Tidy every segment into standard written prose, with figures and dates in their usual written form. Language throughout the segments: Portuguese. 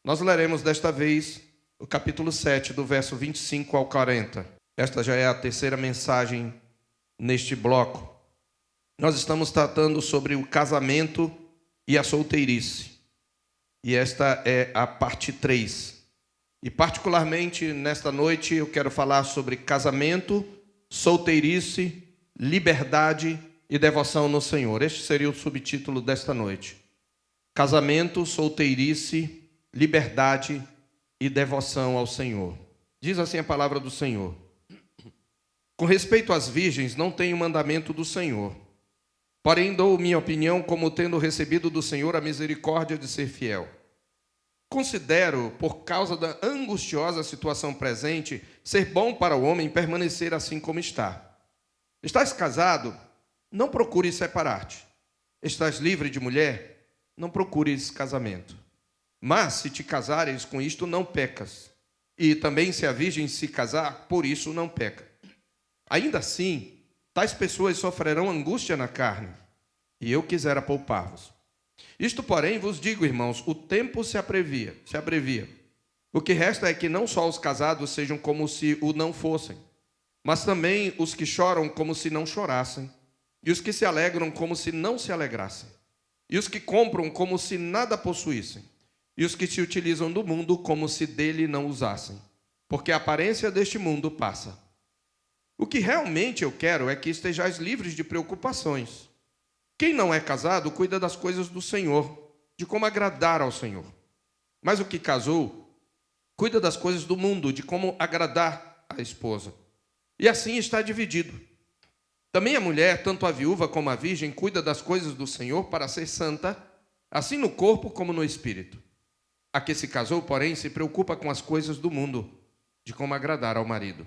Nós leremos desta vez o capítulo 7, do verso 25 ao 40. Esta já é a terceira mensagem neste bloco. Nós estamos tratando sobre o casamento e a solteirice. E esta é a parte 3. E particularmente nesta noite eu quero falar sobre casamento, solteirice, liberdade e devoção no Senhor. Este seria o subtítulo desta noite. Casamento, solteirice, liberdade e devoção ao Senhor. Diz assim a palavra do Senhor. Com respeito às virgens, não tenho mandamento do Senhor. Porém, dou minha opinião como tendo recebido do Senhor a misericórdia de ser fiel. Considero, por causa da angustiosa situação presente, ser bom para o homem permanecer assim como está. Estás casado? Não procures separar-te. Estás livre de mulher? Não procures casamento. Mas, se te casares, com isto não pecas. E também, se a virgem se casar, por isso não peca. Ainda assim, tais pessoas sofrerão angústia na carne, e eu quisera poupar-vos. Isto, porém, vos digo, irmãos, o tempo se abrevia. O que resta é que não só os casados sejam como se o não fossem, mas também os que choram como se não chorassem, e os que se alegram como se não se alegrassem, e os que compram como se nada possuíssem, e os que se utilizam do mundo como se dele não usassem, porque a aparência deste mundo passa. O que realmente eu quero é que estejais livres de preocupações. Quem não é casado cuida das coisas do Senhor, de como agradar ao Senhor. Mas o que casou cuida das coisas do mundo, de como agradar à esposa. E assim está dividido. Também a mulher, tanto a viúva como a virgem, cuida das coisas do Senhor para ser santa, assim no corpo como no espírito. A que se casou, porém, se preocupa com as coisas do mundo, de como agradar ao marido.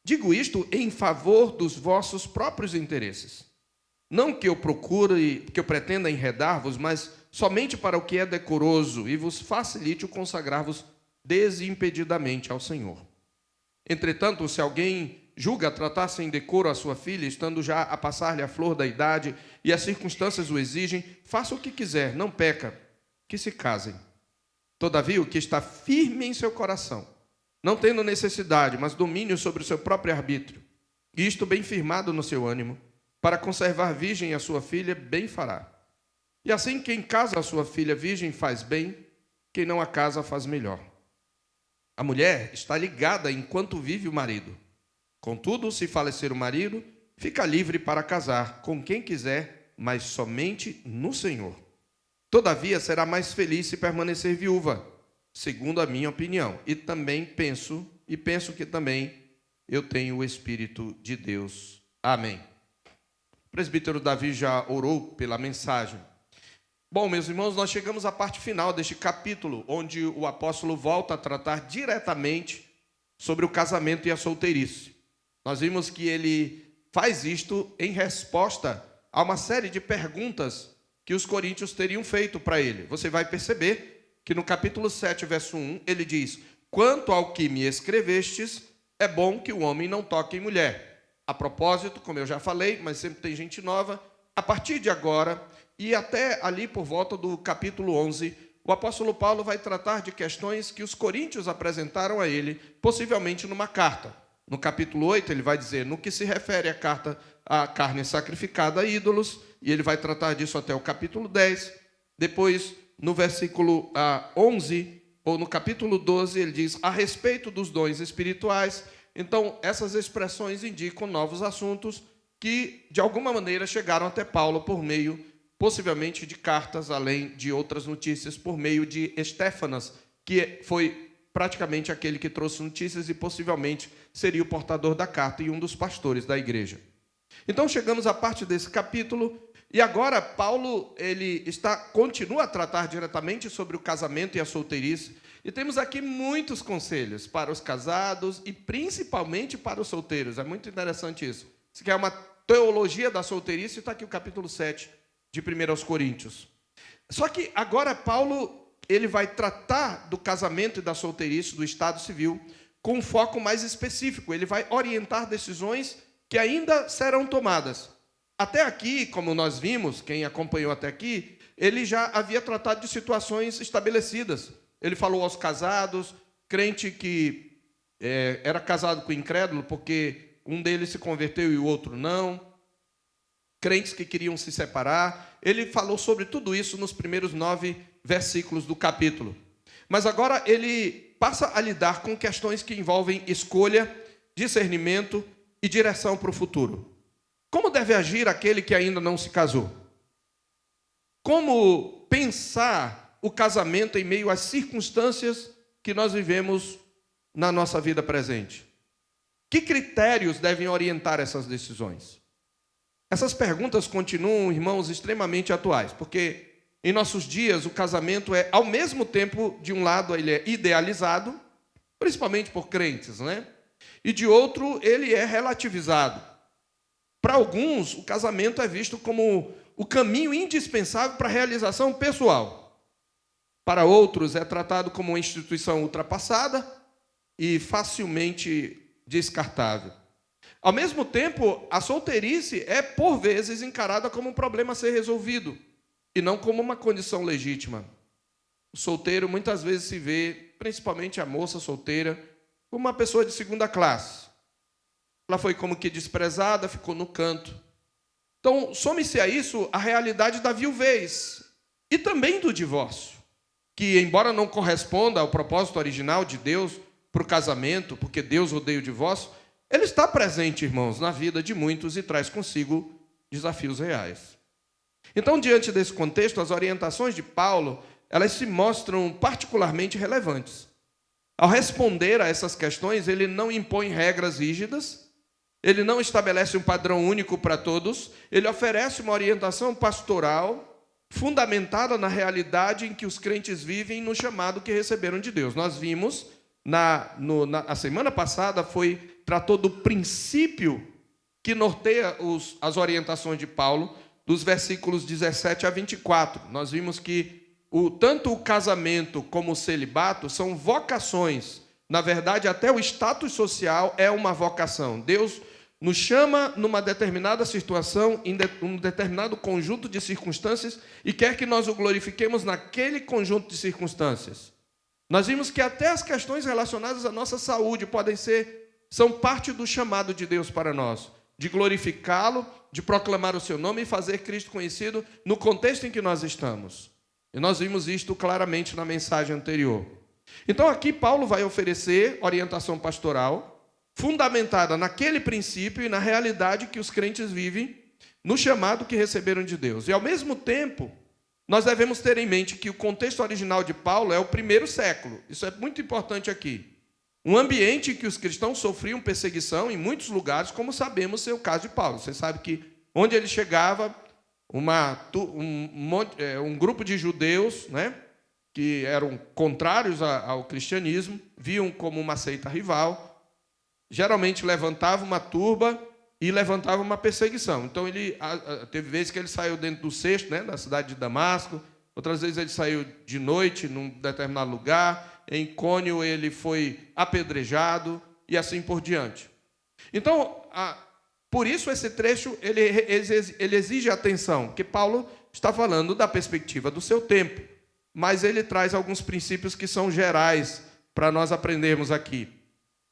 Digo isto em favor dos vossos próprios interesses. Não que eu pretenda enredar-vos, mas somente para o que é decoroso e vos facilite o consagrar-vos desimpedidamente ao Senhor. Entretanto, se alguém julga tratar sem decoro a sua filha, estando já a passar-lhe a flor da idade, e as circunstâncias o exigem, faça o que quiser, não peca, que se casem. Todavia, o que está firme em seu coração, não tendo necessidade, mas domínio sobre o seu próprio arbítrio, e isto bem firmado no seu ânimo, para conservar virgem a sua filha, bem fará. E assim, quem casa a sua filha virgem faz bem, quem não a casa faz melhor. A mulher está ligada enquanto vive o marido. Contudo, se falecer o marido, fica livre para casar com quem quiser, mas somente no Senhor. Todavia, será mais feliz se permanecer viúva, segundo a minha opinião. E também penso que também eu tenho o Espírito de Deus. Amém. O presbítero Davi já orou pela mensagem. Bom, meus irmãos, nós chegamos à parte final deste capítulo, onde o apóstolo volta a tratar diretamente sobre o casamento e a solteirice. Nós vimos que ele faz isto em resposta a uma série de perguntas que os coríntios teriam feito para ele. Você vai perceber que no capítulo 7, verso 1, ele diz: quanto ao que me escrevestes, é bom que o homem não toque em mulher. A propósito, como eu já falei, mas sempre tem gente nova, a partir de agora e até ali por volta do capítulo 11, o apóstolo Paulo vai tratar de questões que os coríntios apresentaram a ele, possivelmente numa carta. No capítulo 8, ele vai dizer, no que se refere à carta à carne sacrificada a ídolos, e ele vai tratar disso até o capítulo 10. Depois, no versículo 11, ou no capítulo 12, ele diz, a respeito dos dons espirituais. Então, essas expressões indicam novos assuntos que, de alguma maneira, chegaram até Paulo por meio, possivelmente, de cartas, além de outras notícias, por meio de Estéfanas, que foi praticamente aquele que trouxe notícias e possivelmente seria o portador da carta e um dos pastores da igreja. Então, chegamos à parte desse capítulo, e agora Paulo continua a tratar diretamente sobre o casamento e a solteirice, e temos aqui muitos conselhos para os casados e principalmente para os solteiros. É muito interessante isso. Se quer uma teologia da solteirice, está aqui o capítulo 7 de 1 Coríntios. Só que agora Paulo ele vai tratar do casamento e da solteirice, do estado civil, com um foco mais específico. Ele vai orientar decisões que ainda serão tomadas. Até aqui, como nós vimos, quem acompanhou até aqui, ele já havia tratado de situações estabelecidas. Ele falou aos casados, crente que era casado com incrédulo porque um deles se converteu e o outro não, crentes que queriam se separar. Ele falou sobre tudo isso nos primeiros 9 versículos do capítulo. Mas agora ele passa a lidar com questões que envolvem escolha, discernimento e direção para o futuro. Como deve agir aquele que ainda não se casou? Como pensar o casamento em meio às circunstâncias que nós vivemos na nossa vida presente? Que critérios devem orientar essas decisões? Essas perguntas continuam, irmãos, extremamente atuais, porque em nossos dias o casamento é, ao mesmo tempo, de um lado ele é idealizado, principalmente por crentes, né? E de outro ele é relativizado. Para alguns, o casamento é visto como o caminho indispensável para a realização pessoal. Para outros, é tratado como uma instituição ultrapassada e facilmente descartável. Ao mesmo tempo, a solteirice é, por vezes, encarada como um problema a ser resolvido e não como uma condição legítima. O solteiro muitas vezes se vê, principalmente a moça solteira, como uma pessoa de segunda classe. Ela foi como que desprezada, ficou no canto. Então, some-se a isso a realidade da viuvez e também do divórcio, que, embora não corresponda ao propósito original de Deus para o casamento, porque Deus odeia o divórcio, ele está presente, irmãos, na vida de muitos e traz consigo desafios reais. Então, diante desse contexto, as orientações de Paulo, elas se mostram particularmente relevantes. Ao responder a essas questões, ele não impõe regras rígidas, ele não estabelece um padrão único para todos, ele oferece uma orientação pastoral fundamentada na realidade em que os crentes vivem no chamado que receberam de Deus. Nós vimos, a semana passada, tratou do princípio que norteia as orientações de Paulo, dos versículos 17 a 24. Nós vimos que tanto o casamento como o celibato são vocações. Na verdade, até o status social é uma vocação. Deus nos chama numa determinada situação, em um determinado conjunto de circunstâncias, e quer que nós o glorifiquemos naquele conjunto de circunstâncias. Nós vimos que até as questões relacionadas à nossa saúde são parte do chamado de Deus para nós, de glorificá-lo, de proclamar o seu nome e fazer Cristo conhecido no contexto em que nós estamos. E nós vimos isto claramente na mensagem anterior. Então aqui Paulo vai oferecer orientação pastoral, fundamentada naquele princípio e na realidade que os crentes vivem, no chamado que receberam de Deus. E ao mesmo tempo, nós devemos ter em mente que o contexto original de Paulo é o 1º século. Isso é muito importante aqui. Um ambiente em que os cristãos sofriam perseguição em muitos lugares, como sabemos ser o caso de Paulo. Você sabe que onde ele chegava, um grupo de judeus, né, que eram contrários ao cristianismo, viam como uma seita rival, geralmente levantava uma turba e levantava uma perseguição. Então, teve vezes que ele saiu dentro do cesto, né, da cidade de Damasco, outras vezes ele saiu de noite num determinado lugar, em Icônio ele foi apedrejado e assim por diante. Então, por isso esse trecho ele exige atenção, porque Paulo está falando da perspectiva do seu tempo, mas ele traz alguns princípios que são gerais para nós aprendermos aqui.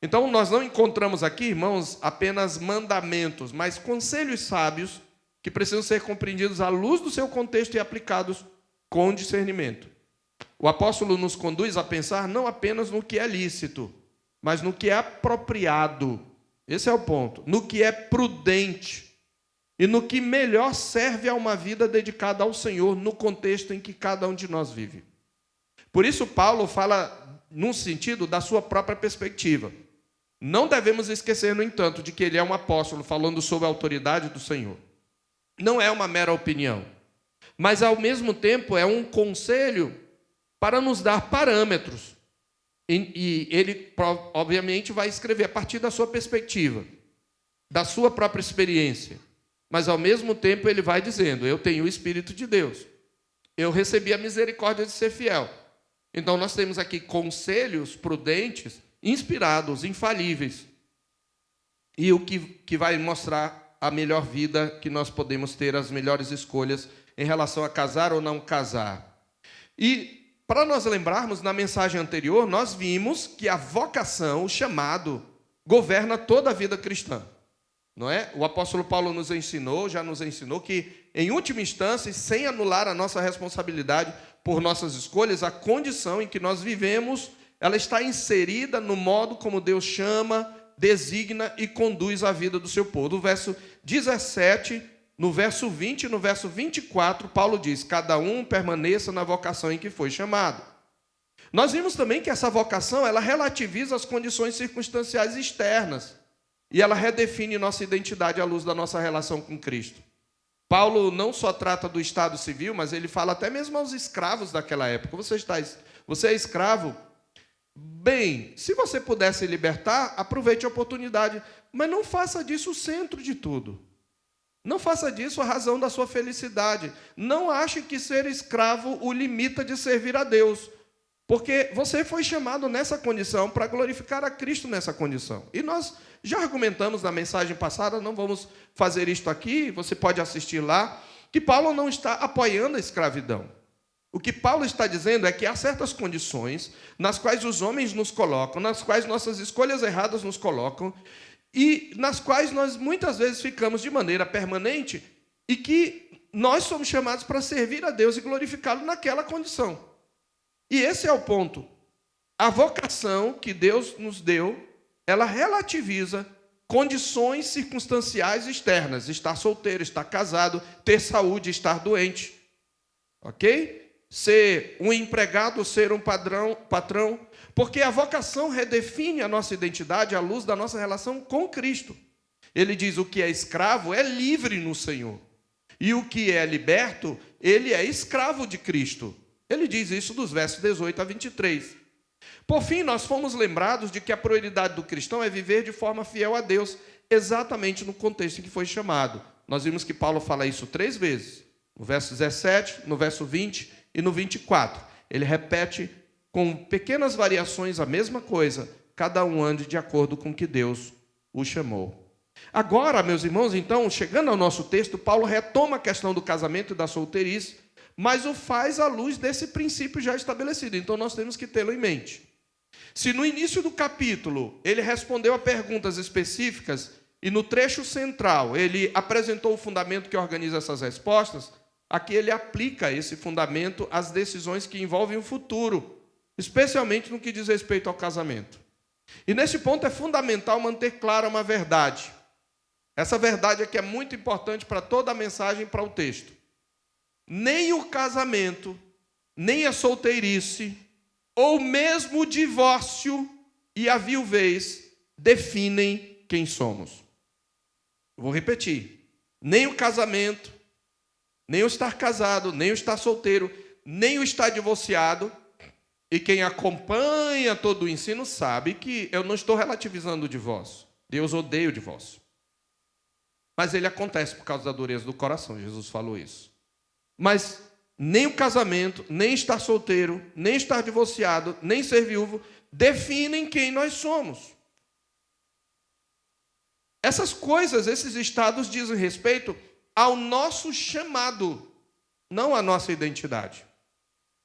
Então, nós não encontramos aqui, irmãos, apenas mandamentos, mas conselhos sábios que precisam ser compreendidos à luz do seu contexto e aplicados com discernimento. O apóstolo nos conduz a pensar não apenas no que é lícito, mas no que é apropriado. Esse é o ponto. No que é prudente e no que melhor serve a uma vida dedicada ao Senhor no contexto em que cada um de nós vive. Por isso, Paulo fala num sentido da sua própria perspectiva. Não devemos esquecer, no entanto, de que ele é um apóstolo falando sobre a autoridade do Senhor. Não é uma mera opinião, mas, ao mesmo tempo, é um conselho para nos dar parâmetros. E ele, obviamente, vai escrever a partir da sua perspectiva, da sua própria experiência. Mas, ao mesmo tempo, ele vai dizendo, eu tenho o Espírito de Deus. Eu recebi a misericórdia de ser fiel. Então, nós temos aqui conselhos prudentes, inspirados, infalíveis, e o que vai mostrar a melhor vida que nós podemos ter, as melhores escolhas em relação a casar ou não casar. E Para nós lembrarmos, na mensagem anterior, nós vimos que a vocação, o chamado, governa toda a vida cristã. Não é? O apóstolo Paulo já nos ensinou que, em última instância, sem anular a nossa responsabilidade por nossas escolhas, a condição em que nós vivemos, ela está inserida no modo como Deus chama, designa e conduz a vida do seu povo. No verso 17, no verso 20 e no verso 24, Paulo diz: cada um permaneça na vocação em que foi chamado. Nós vimos também que essa vocação, ela relativiza as condições circunstanciais externas e ela redefine nossa identidade à luz da nossa relação com Cristo. Paulo não só trata do estado civil, mas ele fala até mesmo aos escravos daquela época. Você é escravo? Bem, se você puder se libertar, aproveite a oportunidade, mas não faça disso o centro de tudo. Não faça disso a razão da sua felicidade. Não ache que ser escravo o limita de servir a Deus, porque você foi chamado nessa condição para glorificar a Cristo nessa condição. E nós já argumentamos na mensagem passada, não vamos fazer isto aqui, você pode assistir lá, que Paulo não está apoiando a escravidão. O que Paulo está dizendo é que há certas condições nas quais os homens nos colocam, nas quais nossas escolhas erradas nos colocam, e nas quais nós muitas vezes ficamos de maneira permanente, e que nós somos chamados para servir a Deus e glorificá-lo naquela condição. E esse é o ponto. A vocação que Deus nos deu, ela relativiza condições circunstanciais externas. Estar solteiro, estar casado, ter saúde, estar doente. Ok? Ser um empregado, ser um patrão. Porque a vocação redefine a nossa identidade à luz da nossa relação com Cristo. Ele diz: o que é escravo é livre no Senhor. E o que é liberto, ele é escravo de Cristo. Ele diz isso dos versos 18 a 23. Por fim, nós fomos lembrados de que a prioridade do cristão é viver de forma fiel a Deus, exatamente no contexto em que foi chamado. Nós vimos que Paulo fala isso 3 vezes, no verso 17, no verso 20 e no 24. Ele repete com pequenas variações a mesma coisa, cada um ande de acordo com o que Deus o chamou. Agora, meus irmãos, então, chegando ao nosso texto, Paulo retoma a questão do casamento e da solteirice, mas o faz à luz desse princípio já estabelecido. Então, nós temos que tê-lo em mente. Se no início do capítulo ele respondeu a perguntas específicas e no trecho central ele apresentou o fundamento que organiza essas respostas, aqui ele aplica esse fundamento às decisões que envolvem o futuro, especialmente no que diz respeito ao casamento. E nesse ponto é fundamental manter clara uma verdade. Essa verdade aqui é muito importante para toda a mensagem, para o texto. Nem o casamento, nem a solteirice, ou mesmo o divórcio e a viuvez definem quem somos. Eu vou repetir. Nem o casamento, nem o estar casado, nem o estar solteiro, nem o estar divorciado. E quem acompanha todo o ensino sabe que eu não estou relativizando o divórcio. Deus odeia o divórcio. Mas ele acontece por causa da dureza do coração. Jesus falou isso. Mas nem o casamento, nem estar solteiro, nem estar divorciado, nem ser viúvo, definem quem nós somos. Essas coisas, esses estados dizem respeito ao nosso chamado, não à nossa identidade.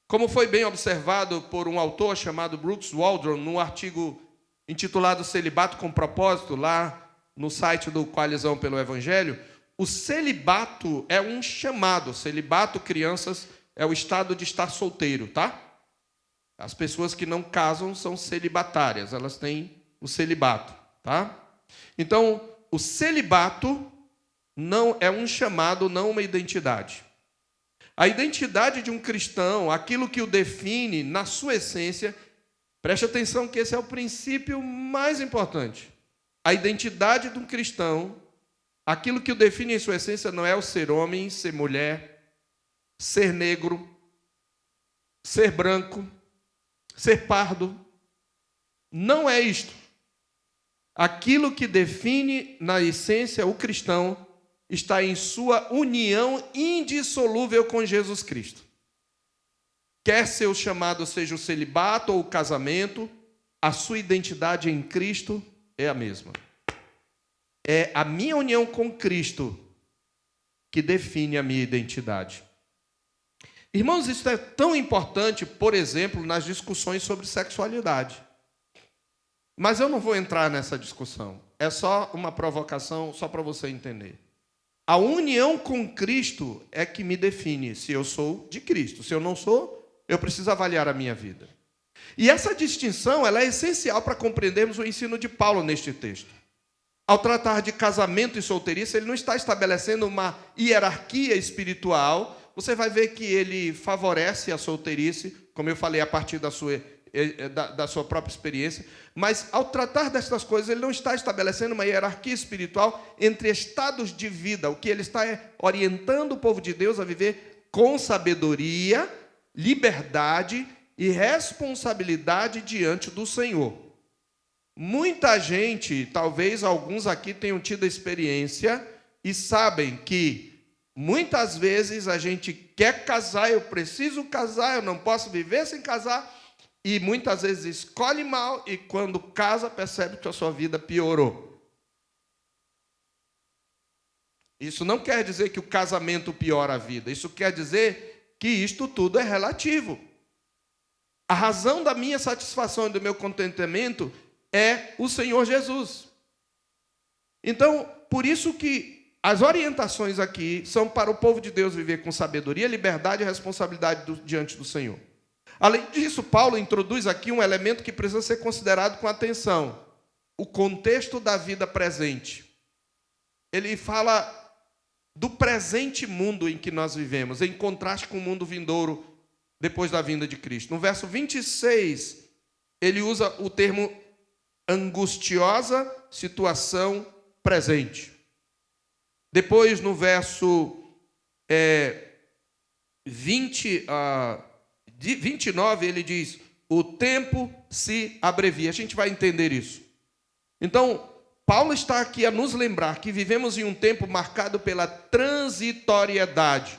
Como foi bem observado por um autor chamado Brooks Waldron, num artigo intitulado Celibato com Propósito, lá no site do Coalizão pelo Evangelho, o celibato é um chamado. Celibato, crianças, é o estado de estar solteiro, tá? As pessoas que não casam são celibatárias, elas têm o celibato, tá? Então, o celibato não é um chamado, não uma identidade. A identidade de um cristão, aquilo que o define na sua essência, preste atenção que esse é o princípio mais importante. A identidade de um cristão, aquilo que o define em sua essência não é o ser homem, ser mulher, ser negro, ser branco, ser pardo. Não é isto. Aquilo que define na essência o cristão está em sua união indissolúvel com Jesus Cristo. Quer seu chamado seja o celibato ou o casamento, a sua identidade em Cristo é a mesma. É a minha união com Cristo que define a minha identidade. Irmãos, isso é tão importante, por exemplo, nas discussões sobre sexualidade. Mas eu não vou entrar nessa discussão. É só uma provocação, só para você entender. A união com Cristo é que me define se eu sou de Cristo. Se eu não sou, eu preciso avaliar a minha vida. E essa distinção ela é essencial para compreendermos o ensino de Paulo neste texto. Ao tratar de casamento e solteirice, ele não está estabelecendo uma hierarquia espiritual. Você vai ver que ele favorece a solteirice, como eu falei, a partir da sua própria experiência. Mas, ao tratar destas coisas, ele não está estabelecendo uma hierarquia espiritual entre estados de vida. O que ele está é orientando o povo de Deus a viver com sabedoria, liberdade e responsabilidade diante do Senhor. Muita gente, talvez alguns aqui tenham tido experiência e sabem que muitas vezes a gente quer casar, eu preciso casar, eu não posso viver sem casar, e muitas vezes escolhe mal e quando casa percebe que a sua vida piorou. Isso não quer dizer que o casamento piora a vida, isso quer dizer que isto tudo é relativo. A razão da minha satisfação e do meu contentamento é o Senhor Jesus. Então, por isso que as orientações aqui são para o povo de Deus viver com sabedoria, liberdade e responsabilidade diante do Senhor. Além disso, Paulo introduz aqui um elemento que precisa ser considerado com atenção: o contexto da vida presente. Ele fala do presente mundo em que nós vivemos, em contraste com o mundo vindouro depois da vinda de Cristo. No verso 26, ele usa o termo angustiosa situação presente. Depois, no verso 29, ele diz: o tempo se abrevia. A gente vai entender isso. Então, Paulo está aqui a nos lembrar que vivemos em um tempo marcado pela transitoriedade.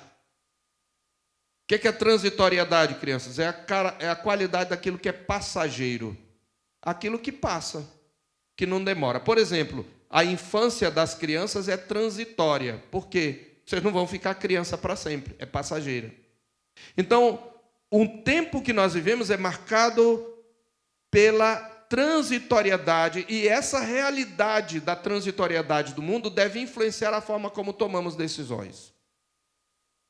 O que é transitoriedade, crianças? É a qualidade daquilo que é passageiro. Aquilo que passa, que não demora. Por exemplo, a infância das crianças é transitória. Por quê? Vocês não vão ficar criança para sempre, é passageira. Então, o tempo que nós vivemos é marcado pela transitoriedade, e essa realidade da transitoriedade do mundo deve influenciar a forma como tomamos decisões.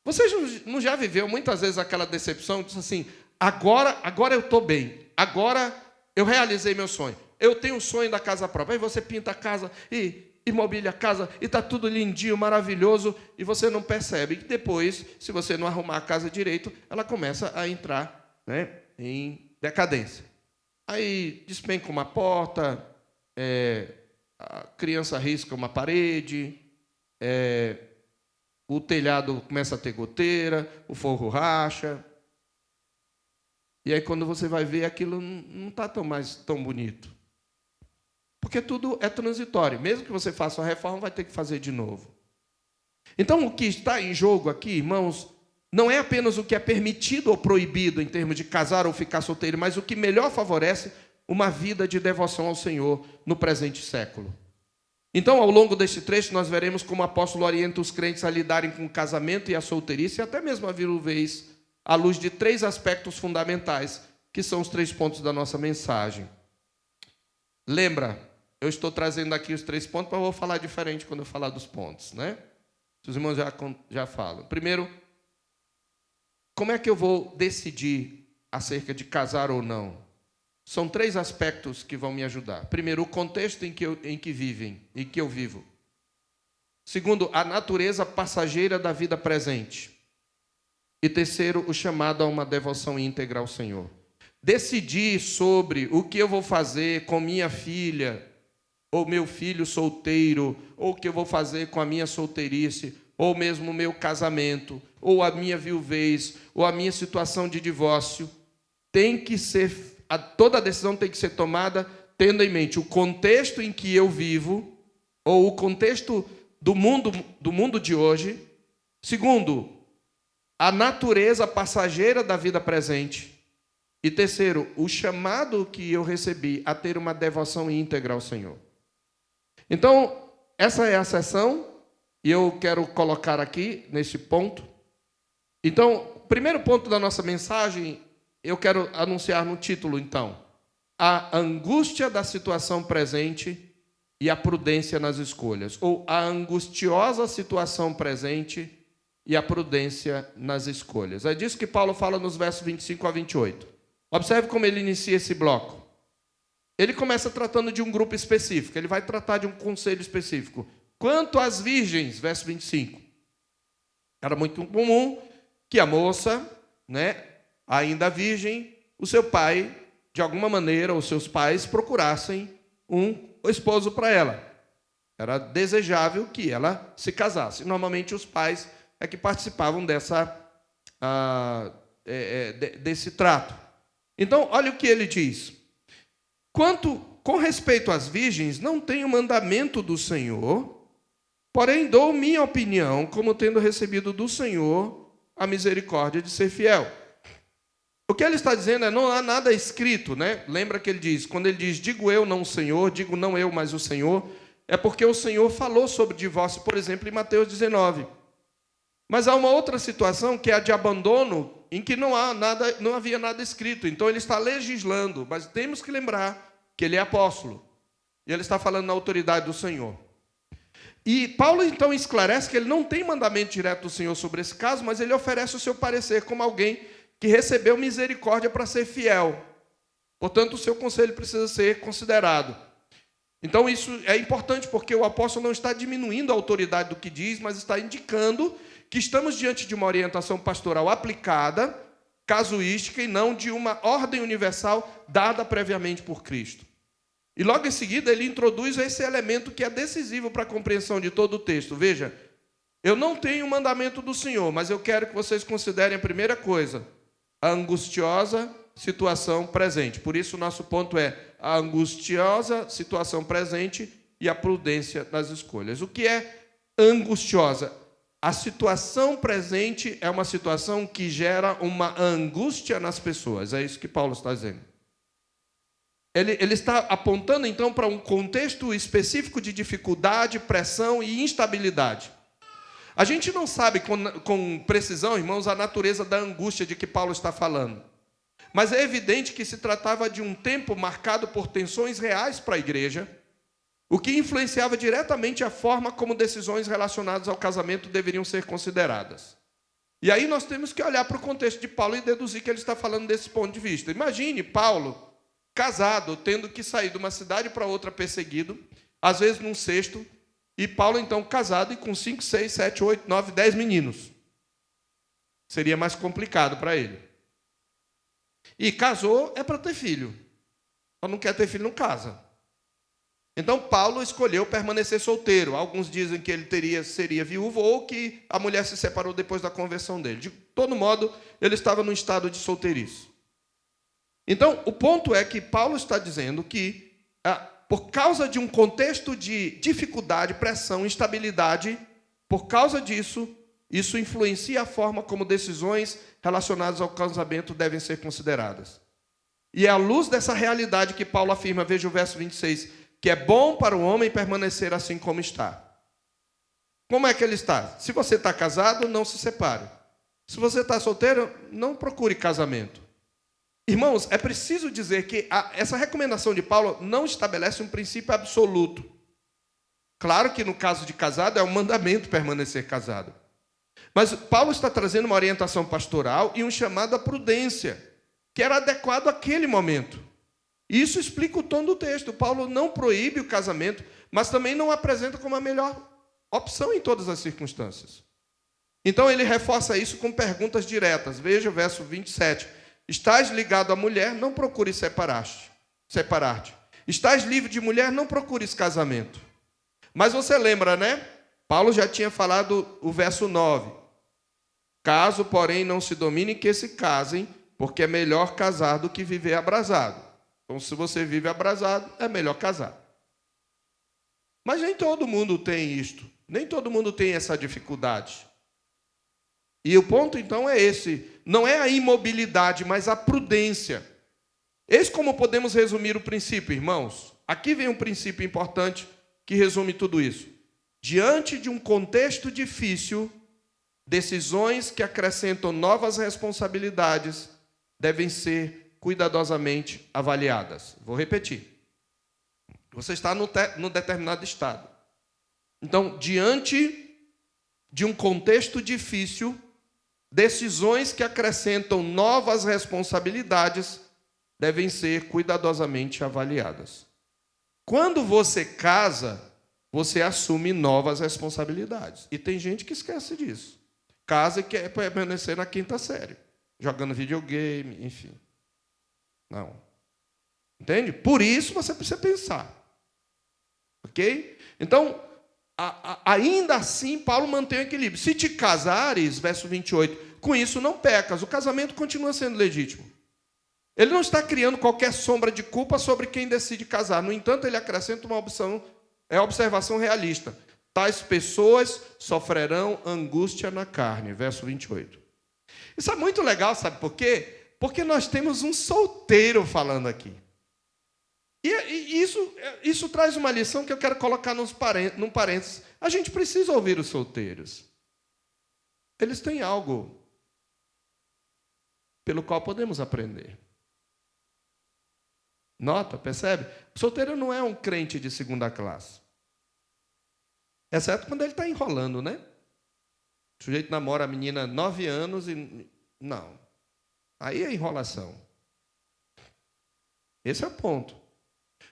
Vocês não já viveu muitas vezes aquela decepção, diz assim: agora eu estou bem, agora eu realizei meu sonho, eu tenho o sonho da casa própria. Aí você pinta a casa e imobilia a casa e está tudo lindinho, maravilhoso, e você não percebe que depois, se você não arrumar a casa direito, ela começa a entrar, né, em decadência. Aí despenca uma porta, a criança risca uma parede, o telhado começa a ter goteira, o forro racha. E aí, quando você vai ver, aquilo não está mais tão bonito. Porque tudo é transitório. Mesmo que você faça uma reforma, vai ter que fazer de novo. Então, o que está em jogo aqui, irmãos, não é apenas o que é permitido ou proibido em termos de casar ou ficar solteiro, mas o que melhor favorece uma vida de devoção ao Senhor no presente século. Então, ao longo deste trecho, nós veremos como o apóstolo orienta os crentes a lidarem com o casamento e a solteirice, e até mesmo a viuvez, à luz de 3 aspectos fundamentais, que são os 3 pontos da nossa mensagem. Lembra, eu estou trazendo aqui os 3 pontos, mas eu vou falar diferente quando eu falar dos pontos, né? Os irmãos já falam. Primeiro, como é que eu vou decidir acerca de casar ou não? São 3 aspectos que vão me ajudar. Primeiro, o contexto em que eu vivo. Segundo, a natureza passageira da vida presente. E terceiro, o chamado a uma devoção íntegra ao Senhor. Decidir sobre o que eu vou fazer com minha filha, ou meu filho solteiro, ou o que eu vou fazer com a minha solteirice, ou mesmo o meu casamento, ou a minha viuvez, ou a minha situação de divórcio, toda a decisão tem que ser tomada tendo em mente o contexto em que eu vivo, ou o contexto do mundo de hoje. Segundo, a natureza passageira da vida presente. E terceiro, o chamado que eu recebi a ter uma devoção íntegra ao Senhor. Então, essa é a sessão, e eu quero colocar aqui, nesse ponto. Então, primeiro ponto da nossa mensagem, eu quero anunciar no título, então, a angústia da situação presente e a prudência nas escolhas, ou a angustiosa situação presente e a prudência nas escolhas. É disso que Paulo fala nos versos 25 a 28. Observe como ele inicia esse bloco. Ele começa tratando de um grupo específico, ele vai tratar de um conselho específico. Quanto às virgens, verso 25. Era muito comum que a moça, ainda virgem, o seu pai, de alguma maneira, os seus pais procurassem um esposo para ela. Era desejável que ela se casasse. Normalmente os pais é que participavam desse trato. Então, olha o que ele diz. Com respeito às virgens, não tenho mandamento do Senhor, porém dou minha opinião, como tendo recebido do Senhor a misericórdia de ser fiel. O que ele está dizendo não há nada escrito, Lembra que ele diz, quando ele diz, digo eu, não o Senhor, digo não eu, mas o Senhor, é porque o Senhor falou sobre divórcio, por exemplo, em Mateus 19. Mas há uma outra situação, que é a de abandono, em que não havia nada escrito. Então ele está legislando, mas temos que lembrar que ele é apóstolo. E ele está falando na autoridade do Senhor. E Paulo então esclarece que ele não tem mandamento direto do Senhor sobre esse caso, mas ele oferece o seu parecer como alguém que recebeu misericórdia para ser fiel. Portanto, o seu conselho precisa ser considerado. Então isso é importante, porque o apóstolo não está diminuindo a autoridade do que diz, mas está indicando que estamos diante de uma orientação pastoral aplicada, casuística, e não de uma ordem universal dada previamente por Cristo. E logo em seguida ele introduz esse elemento que é decisivo para a compreensão de todo o texto. Veja, eu não tenho o mandamento do Senhor, mas eu quero que vocês considerem a primeira coisa, a angustiosa situação presente. Por isso o nosso ponto é a angustiosa situação presente e a prudência nas escolhas. O que é angustiosa? A situação presente é uma situação que gera uma angústia nas pessoas. É isso que Paulo está dizendo. Ele está apontando, então, para um contexto específico de dificuldade, pressão e instabilidade. A gente não sabe com precisão, irmãos, a natureza da angústia de que Paulo está falando. Mas é evidente que se tratava de um tempo marcado por tensões reais para a igreja, o que influenciava diretamente a forma como decisões relacionadas ao casamento deveriam ser consideradas. E aí nós temos que olhar para o contexto de Paulo e deduzir que ele está falando desse ponto de vista. Imagine Paulo, casado, tendo que sair de uma cidade para outra perseguido, às vezes num cesto, e Paulo então casado e com 5, 6, 7, 8, 9, 10 meninos. Seria mais complicado para ele. E casou é para ter filho. Só não quer ter filho, não casa. Então Paulo escolheu permanecer solteiro. Alguns dizem que ele seria viúvo ou que a mulher se separou depois da conversão dele. De todo modo, ele estava no estado de solteirice. Então, o ponto é que Paulo está dizendo que, por causa de um contexto de dificuldade, pressão, instabilidade, por causa disso, isso influencia a forma como decisões relacionadas ao casamento devem ser consideradas. E é à luz dessa realidade que Paulo afirma, veja o verso 26, que é bom para o homem permanecer assim como está. Como é que ele está? Se você está casado, não se separe. Se você está solteiro, não procure casamento. Irmãos, é preciso dizer que essa recomendação de Paulo não estabelece um princípio absoluto. Claro que no caso de casado é um mandamento permanecer casado. Mas Paulo está trazendo uma orientação pastoral e um chamado à prudência, que era adequado àquele momento. Isso explica o tom do texto. Paulo não proíbe o casamento, mas também não apresenta como a melhor opção em todas as circunstâncias. Então ele reforça isso com perguntas diretas. Veja o verso 27. Estás ligado à mulher, não procures separar-te. Estás livre de mulher, não procures casamento. Mas você lembra, Paulo já tinha falado o verso 9. Caso, porém, não se dominem, que se casem, porque é melhor casar do que viver abrasado. Então, se você vive abrasado, é melhor casar. Mas nem todo mundo tem isto. Nem todo mundo tem essa dificuldade. E o ponto, então, é esse. Não é a imobilidade, mas a prudência. Eis como podemos resumir o princípio, irmãos. Aqui vem um princípio importante que resume tudo isso. Diante de um contexto difícil, decisões que acrescentam novas responsabilidades devem ser cuidadosamente avaliadas. Vou repetir. Você está no determinado estado. Então, diante de um contexto difícil, decisões que acrescentam novas responsabilidades devem ser cuidadosamente avaliadas. Quando você casa, você assume novas responsabilidades. E tem gente que esquece disso. Casa e quer permanecer na 5ª série, jogando videogame, enfim. Não. Entende? Por isso você precisa pensar. Ok? Então, ainda assim, Paulo mantém o equilíbrio. Se te casares, verso 28, com isso não pecas. O casamento continua sendo legítimo. Ele não está criando qualquer sombra de culpa sobre quem decide casar. No entanto, ele acrescenta uma observação realista. Tais pessoas sofrerão angústia na carne. Verso 28. Isso é muito legal, sabe por quê? Porque nós temos um solteiro falando aqui. E isso traz uma lição que eu quero colocar num parênteses. A gente precisa ouvir os solteiros. Eles têm algo pelo qual podemos aprender. Nota, percebe? O solteiro não é um crente de 2ª classe. Exceto quando ele está enrolando, né? O sujeito namora a menina 9 anos e... Não. Aí é enrolação. Esse é o ponto.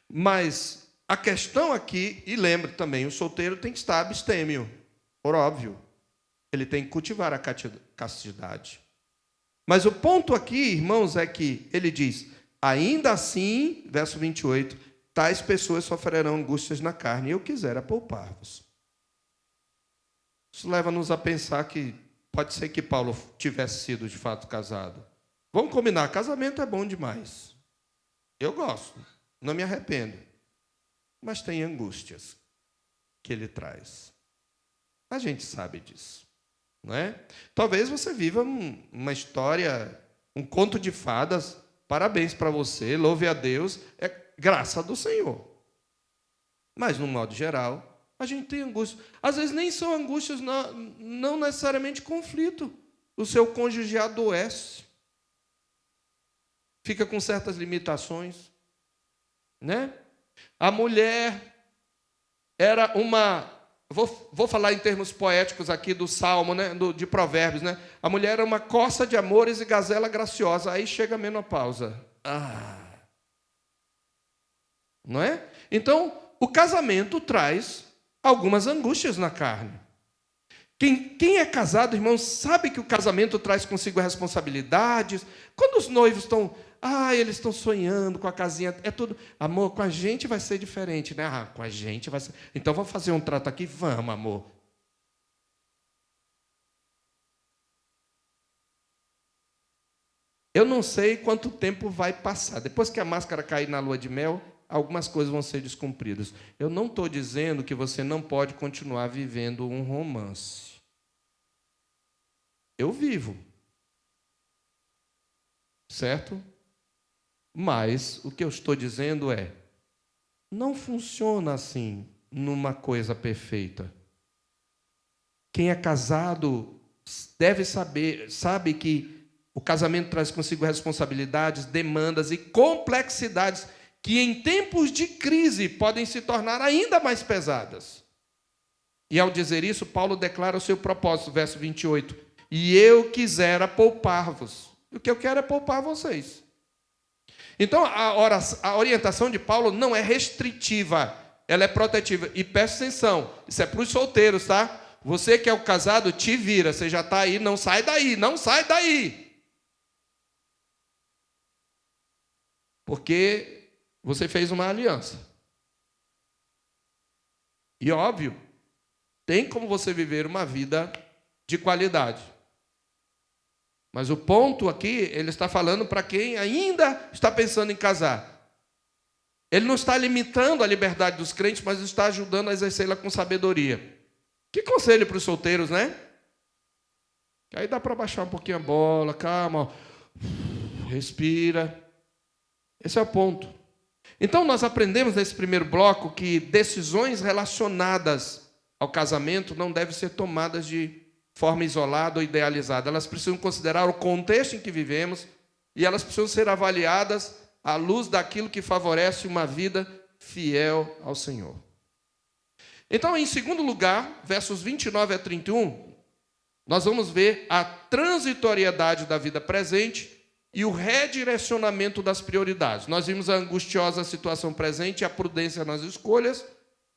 Mas a questão aqui, e lembre também, o solteiro tem que estar abstêmio, por óbvio. Ele tem que cultivar a castidade. Mas o ponto aqui, irmãos, é que ele diz, ainda assim, verso 28, tais pessoas sofrerão angústias na carne, e eu quisera poupar-vos. Isso leva-nos a pensar que pode ser que Paulo tivesse sido de fato casado. Vamos combinar, casamento é bom demais. Eu gosto, não me arrependo. Mas tem angústias que ele traz. A gente sabe disso, não é? Talvez você viva uma história, um conto de fadas. Parabéns para você, louve a Deus, é graça do Senhor. Mas, no modo geral, a gente tem angústias. Às vezes nem são angústias, não necessariamente conflito. O seu cônjuge adoece. Fica com certas limitações. Né? A mulher era uma... Vou falar em termos poéticos aqui do Salmo, né? De Provérbios. Né? A mulher era uma corça de amores e gazela graciosa. Aí chega a menopausa. Não é? Então, o casamento traz algumas angústias na carne. Quem é casado, irmão, sabe que o casamento traz consigo responsabilidades. Quando os noivos estão... eles estão sonhando com a casinha. É tudo... Amor, com a gente vai ser diferente, né? Com a gente vai ser... Então, vamos fazer um trato aqui? Vamos, amor. Eu não sei quanto tempo vai passar. Depois que a máscara cair na lua de mel, algumas coisas vão ser descumpridas. Eu não estou dizendo que você não pode continuar vivendo um romance. Eu vivo. Certo? Mas o que eu estou dizendo é, não funciona assim numa coisa perfeita. Quem é casado sabe que o casamento traz consigo responsabilidades, demandas e complexidades que em tempos de crise podem se tornar ainda mais pesadas. E ao dizer isso, Paulo declara o seu propósito, verso 28. E eu quisera poupar-vos. O que eu quero é poupar vocês. Então, a orientação de Paulo não é restritiva, ela é protetiva. E presta atenção, isso é para os solteiros, tá? Você que é o casado, te vira, você já está aí, não sai daí, não sai daí. Porque você fez uma aliança. E óbvio, tem como você viver uma vida de qualidade. Mas o ponto aqui, ele está falando para quem ainda está pensando em casar. Ele não está limitando a liberdade dos crentes, mas está ajudando a exercê-la com sabedoria. Que conselho para os solteiros, né? Aí dá para baixar um pouquinho a bola, calma, respira. Esse é o ponto. Então, nós aprendemos nesse primeiro bloco que decisões relacionadas ao casamento não devem ser tomadas de forma isolada ou idealizada. Elas precisam considerar o contexto em que vivemos e elas precisam ser avaliadas à luz daquilo que favorece uma vida fiel ao Senhor. Então, em segundo lugar, versos 29 a 31, nós vamos ver a transitoriedade da vida presente e o redirecionamento das prioridades. Nós vimos a angustiosa situação presente e a prudência nas escolhas.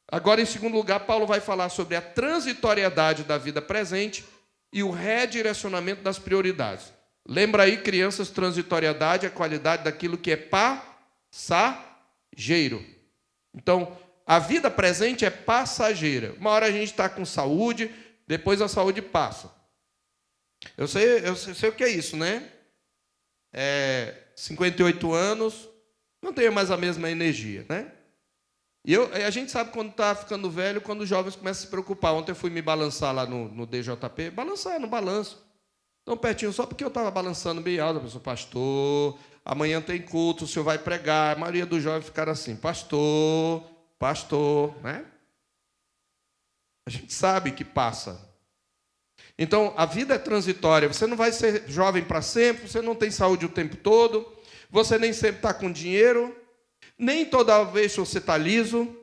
Agora, em segundo lugar, Paulo vai falar sobre a transitoriedade da vida presente e o redirecionamento das prioridades. Lembra aí, crianças, transitoriedade é a qualidade daquilo que é passageiro. Então, a vida presente é passageira. Uma hora a gente está com saúde, depois a saúde passa. Eu sei o que é isso, né? 58 anos, não tenho mais a mesma energia, né? E a gente sabe quando está ficando velho, quando os jovens começam a se preocupar. Ontem eu fui me balançar lá no DJP, balançar no balanço. Tão pertinho, só porque eu estava balançando bem alto. A pessoa, pastor, amanhã tem culto, o senhor vai pregar. A maioria dos jovens ficaram assim, pastor, né? A gente sabe que passa. Então, a vida é transitória. Você não vai ser jovem para sempre, você não tem saúde o tempo todo, você nem sempre está com dinheiro, nem toda vez você está liso.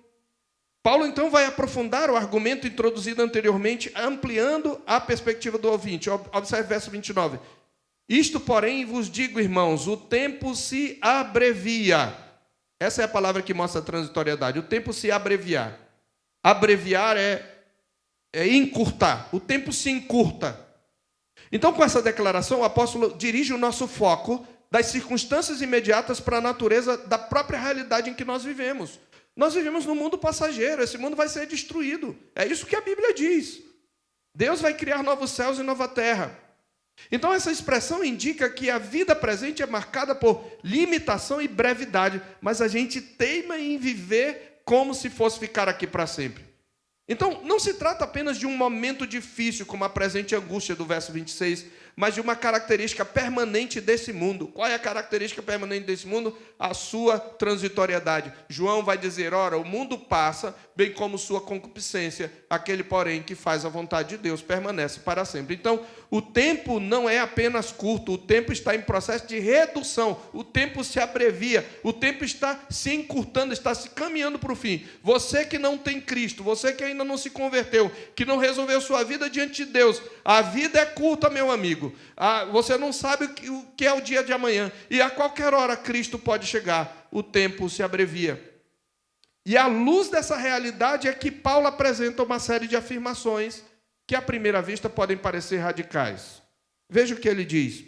Paulo, então, vai aprofundar o argumento introduzido anteriormente, ampliando a perspectiva do ouvinte. Observe o verso 29. Isto, porém, vos digo, irmãos, o tempo se abrevia. Essa é a palavra que mostra a transitoriedade. O tempo se abreviar. Abreviar é encurtar. O tempo se encurta. Então, com essa declaração, o apóstolo dirige o nosso foco das circunstâncias imediatas para a natureza da própria realidade em que nós vivemos. Nós vivemos num mundo passageiro, esse mundo vai ser destruído. É isso que a Bíblia diz. Deus vai criar novos céus e nova terra. Então, essa expressão indica que a vida presente é marcada por limitação e brevidade, mas a gente teima em viver como se fosse ficar aqui para sempre. Então, não se trata apenas de um momento difícil, como a presente angústia do verso 26, mas de uma característica permanente desse mundo. Qual é a característica permanente desse mundo? A sua transitoriedade. João vai dizer, ora, o mundo passa, bem como sua concupiscência, aquele, porém, que faz a vontade de Deus permanece para sempre. Então, o tempo não é apenas curto, o tempo está em processo de redução, o tempo se abrevia, o tempo está se encurtando, está se caminhando para o fim. Você que não tem Cristo, você que ainda não se converteu, que não resolveu sua vida diante de Deus, a vida é curta, meu amigo. Você não sabe o que é o dia de amanhã, e a qualquer hora Cristo pode chegar, o tempo se abrevia. E à luz dessa realidade é que Paulo apresenta uma série de afirmações que à primeira vista podem parecer radicais. Veja o que ele diz.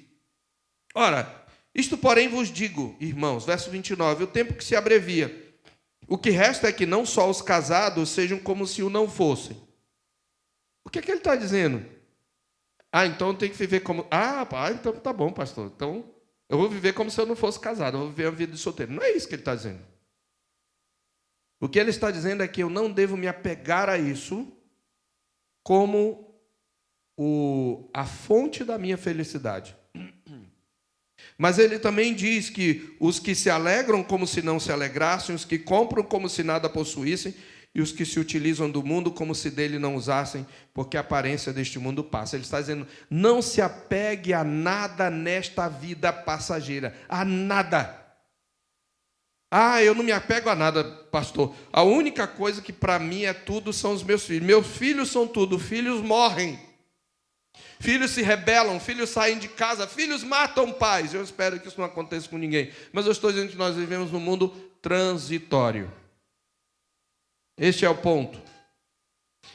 Ora, isto porém vos digo, irmãos, verso 29, o tempo que se abrevia. O que resta é que não só os casados sejam como se o não fossem. O que é que ele está dizendo? Então tem que viver como... então tá bom, pastor. Então eu vou viver como se eu não fosse casado, eu vou viver uma vida de solteiro. Não é isso que ele está dizendo. O que ele está dizendo é que eu não devo me apegar a isso como a fonte da minha felicidade. Mas ele também diz que os que se alegram como se não se alegrassem, os que compram como se nada possuíssem, e os que se utilizam do mundo como se dele não usassem, porque a aparência deste mundo passa. Ele está dizendo, não se apegue a nada nesta vida passageira, a nada. Eu não me apego a nada, pastor. A única coisa que para mim é tudo são os meus filhos. Meus filhos são tudo, filhos morrem. Filhos se rebelam, filhos saem de casa, filhos matam pais. Eu espero que isso não aconteça com ninguém. Mas eu estou dizendo que nós vivemos num mundo transitório. Este é o ponto.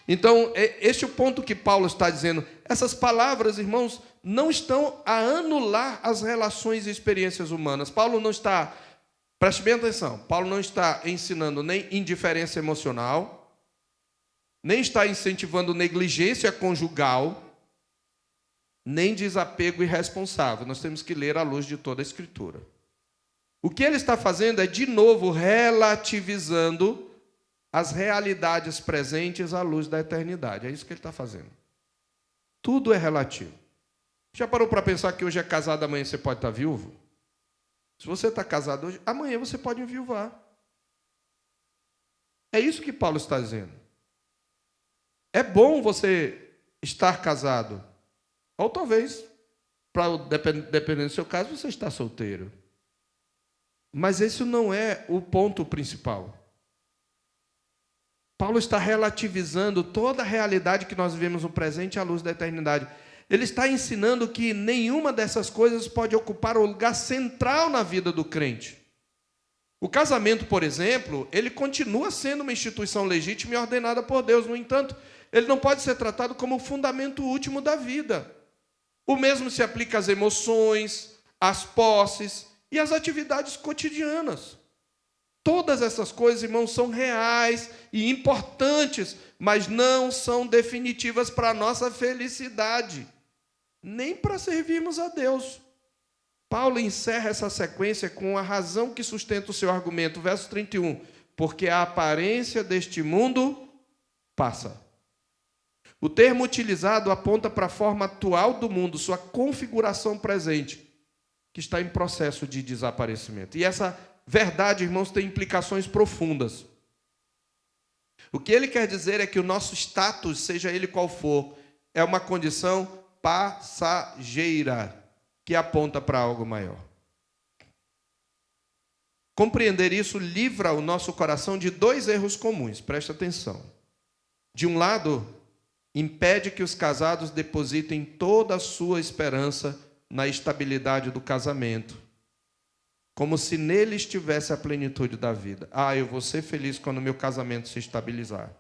Então, este é o ponto que Paulo está dizendo. Essas palavras, irmãos, não estão a anular as relações e experiências humanas. Paulo não está, preste bem atenção, Paulo não está ensinando nem indiferença emocional, nem está incentivando negligência conjugal, nem desapego irresponsável. Nós temos que ler à luz de toda a Escritura. O que ele está fazendo é, de novo, relativizando as realidades presentes à luz da eternidade. É isso que ele está fazendo. Tudo é relativo. Já parou para pensar que hoje é casado, amanhã você pode estar viúvo? Se você está casado hoje, amanhã você pode enviuvar. É isso que Paulo está dizendo. É bom você estar casado. Ou talvez, dependendo do seu caso, você está solteiro. Mas esse não é o ponto principal. Paulo está relativizando toda a realidade que nós vivemos no presente à luz da eternidade. Ele está ensinando que nenhuma dessas coisas pode ocupar o lugar central na vida do crente. O casamento, por exemplo, ele continua sendo uma instituição legítima e ordenada por Deus. No entanto, ele não pode ser tratado como o fundamento último da vida. O mesmo se aplica às emoções, às posses e às atividades cotidianas. Todas essas coisas, irmãos, são reais e importantes, mas não são definitivas para a nossa felicidade, nem para servirmos a Deus. Paulo encerra essa sequência com a razão que sustenta o seu argumento, verso 31, porque a aparência deste mundo passa. O termo utilizado aponta para a forma atual do mundo, sua configuração presente, que está em processo de desaparecimento. E essa verdade, irmãos, tem implicações profundas. O que ele quer dizer é que o nosso status, seja ele qual for, é uma condição passageira, que aponta para algo maior. Compreender isso livra o nosso coração de dois erros comuns, presta atenção. De um lado, impede que os casados depositem toda a sua esperança na estabilidade do casamento, como se nele estivesse a plenitude da vida. Eu vou ser feliz quando meu casamento se estabilizar.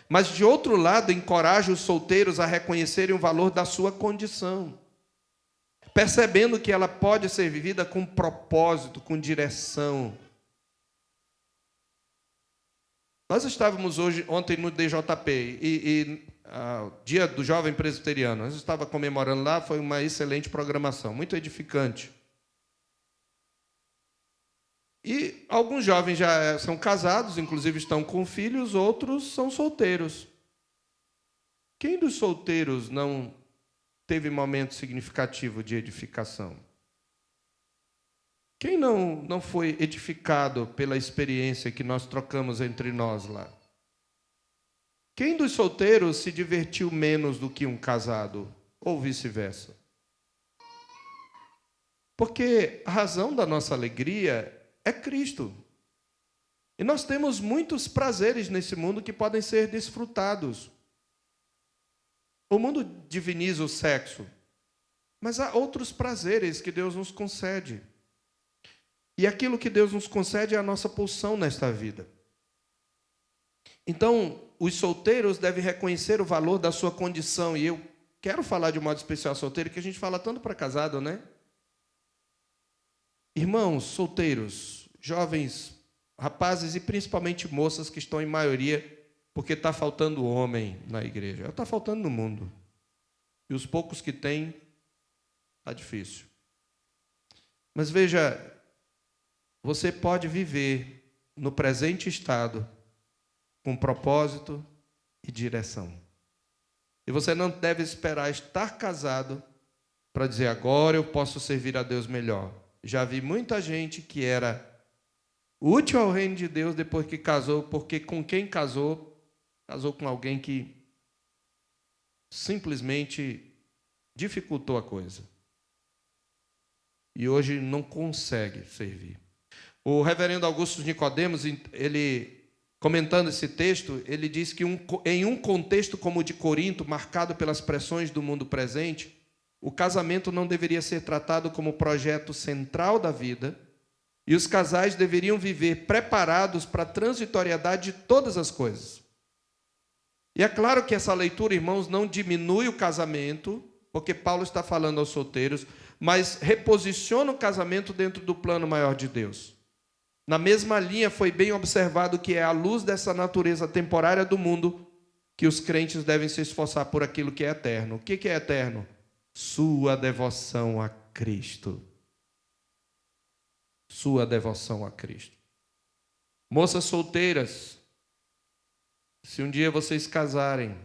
Mas, de outro lado, encoraja os solteiros a reconhecerem o valor da sua condição, percebendo que ela pode ser vivida com propósito, com direção. Nós estávamos ontem no DJP, dia do jovem presbiteriano. Nós estávamos comemorando lá, foi uma excelente programação, muito edificante. E alguns jovens já são casados, inclusive estão com filhos, outros são solteiros. Quem dos solteiros não teve momento significativo de edificação? Quem não foi edificado pela experiência que nós trocamos entre nós lá? Quem dos solteiros se divertiu menos do que um casado? Ou vice-versa? Porque a razão da nossa alegria é Cristo. E nós temos muitos prazeres nesse mundo que podem ser desfrutados. O mundo diviniza o sexo, mas há outros prazeres que Deus nos concede. E aquilo que Deus nos concede é a nossa porção nesta vida. Então, os solteiros devem reconhecer o valor da sua condição. E eu quero falar de modo especial solteiro, que a gente fala tanto para casado, né? Irmãos solteiros, jovens, rapazes e principalmente moças que estão em maioria, porque está faltando homem na igreja. Está faltando no mundo. E os poucos que tem, está difícil. Mas veja, você pode viver no presente estado com propósito e direção. E você não deve esperar estar casado para dizer, agora eu posso servir a Deus melhor. Já vi muita gente que era útil ao reino de Deus depois que casou, porque com quem casou com alguém que simplesmente dificultou a coisa. E hoje não consegue servir. O reverendo Augusto Nicodemos, ele, comentando esse texto, ele diz que em um contexto como o de Corinto, marcado pelas pressões do mundo presente, o casamento não deveria ser tratado como projeto central da vida, e os casais deveriam viver preparados para a transitoriedade de todas as coisas. E é claro que essa leitura, irmãos, não diminui o casamento, porque Paulo está falando aos solteiros, mas reposiciona o casamento dentro do plano maior de Deus. Na mesma linha, foi bem observado que é à luz dessa natureza temporária do mundo que os crentes devem se esforçar por aquilo que é eterno. O que é eterno? Sua devoção a Cristo. Sua devoção a Cristo. Moças solteiras, se um dia vocês casarem,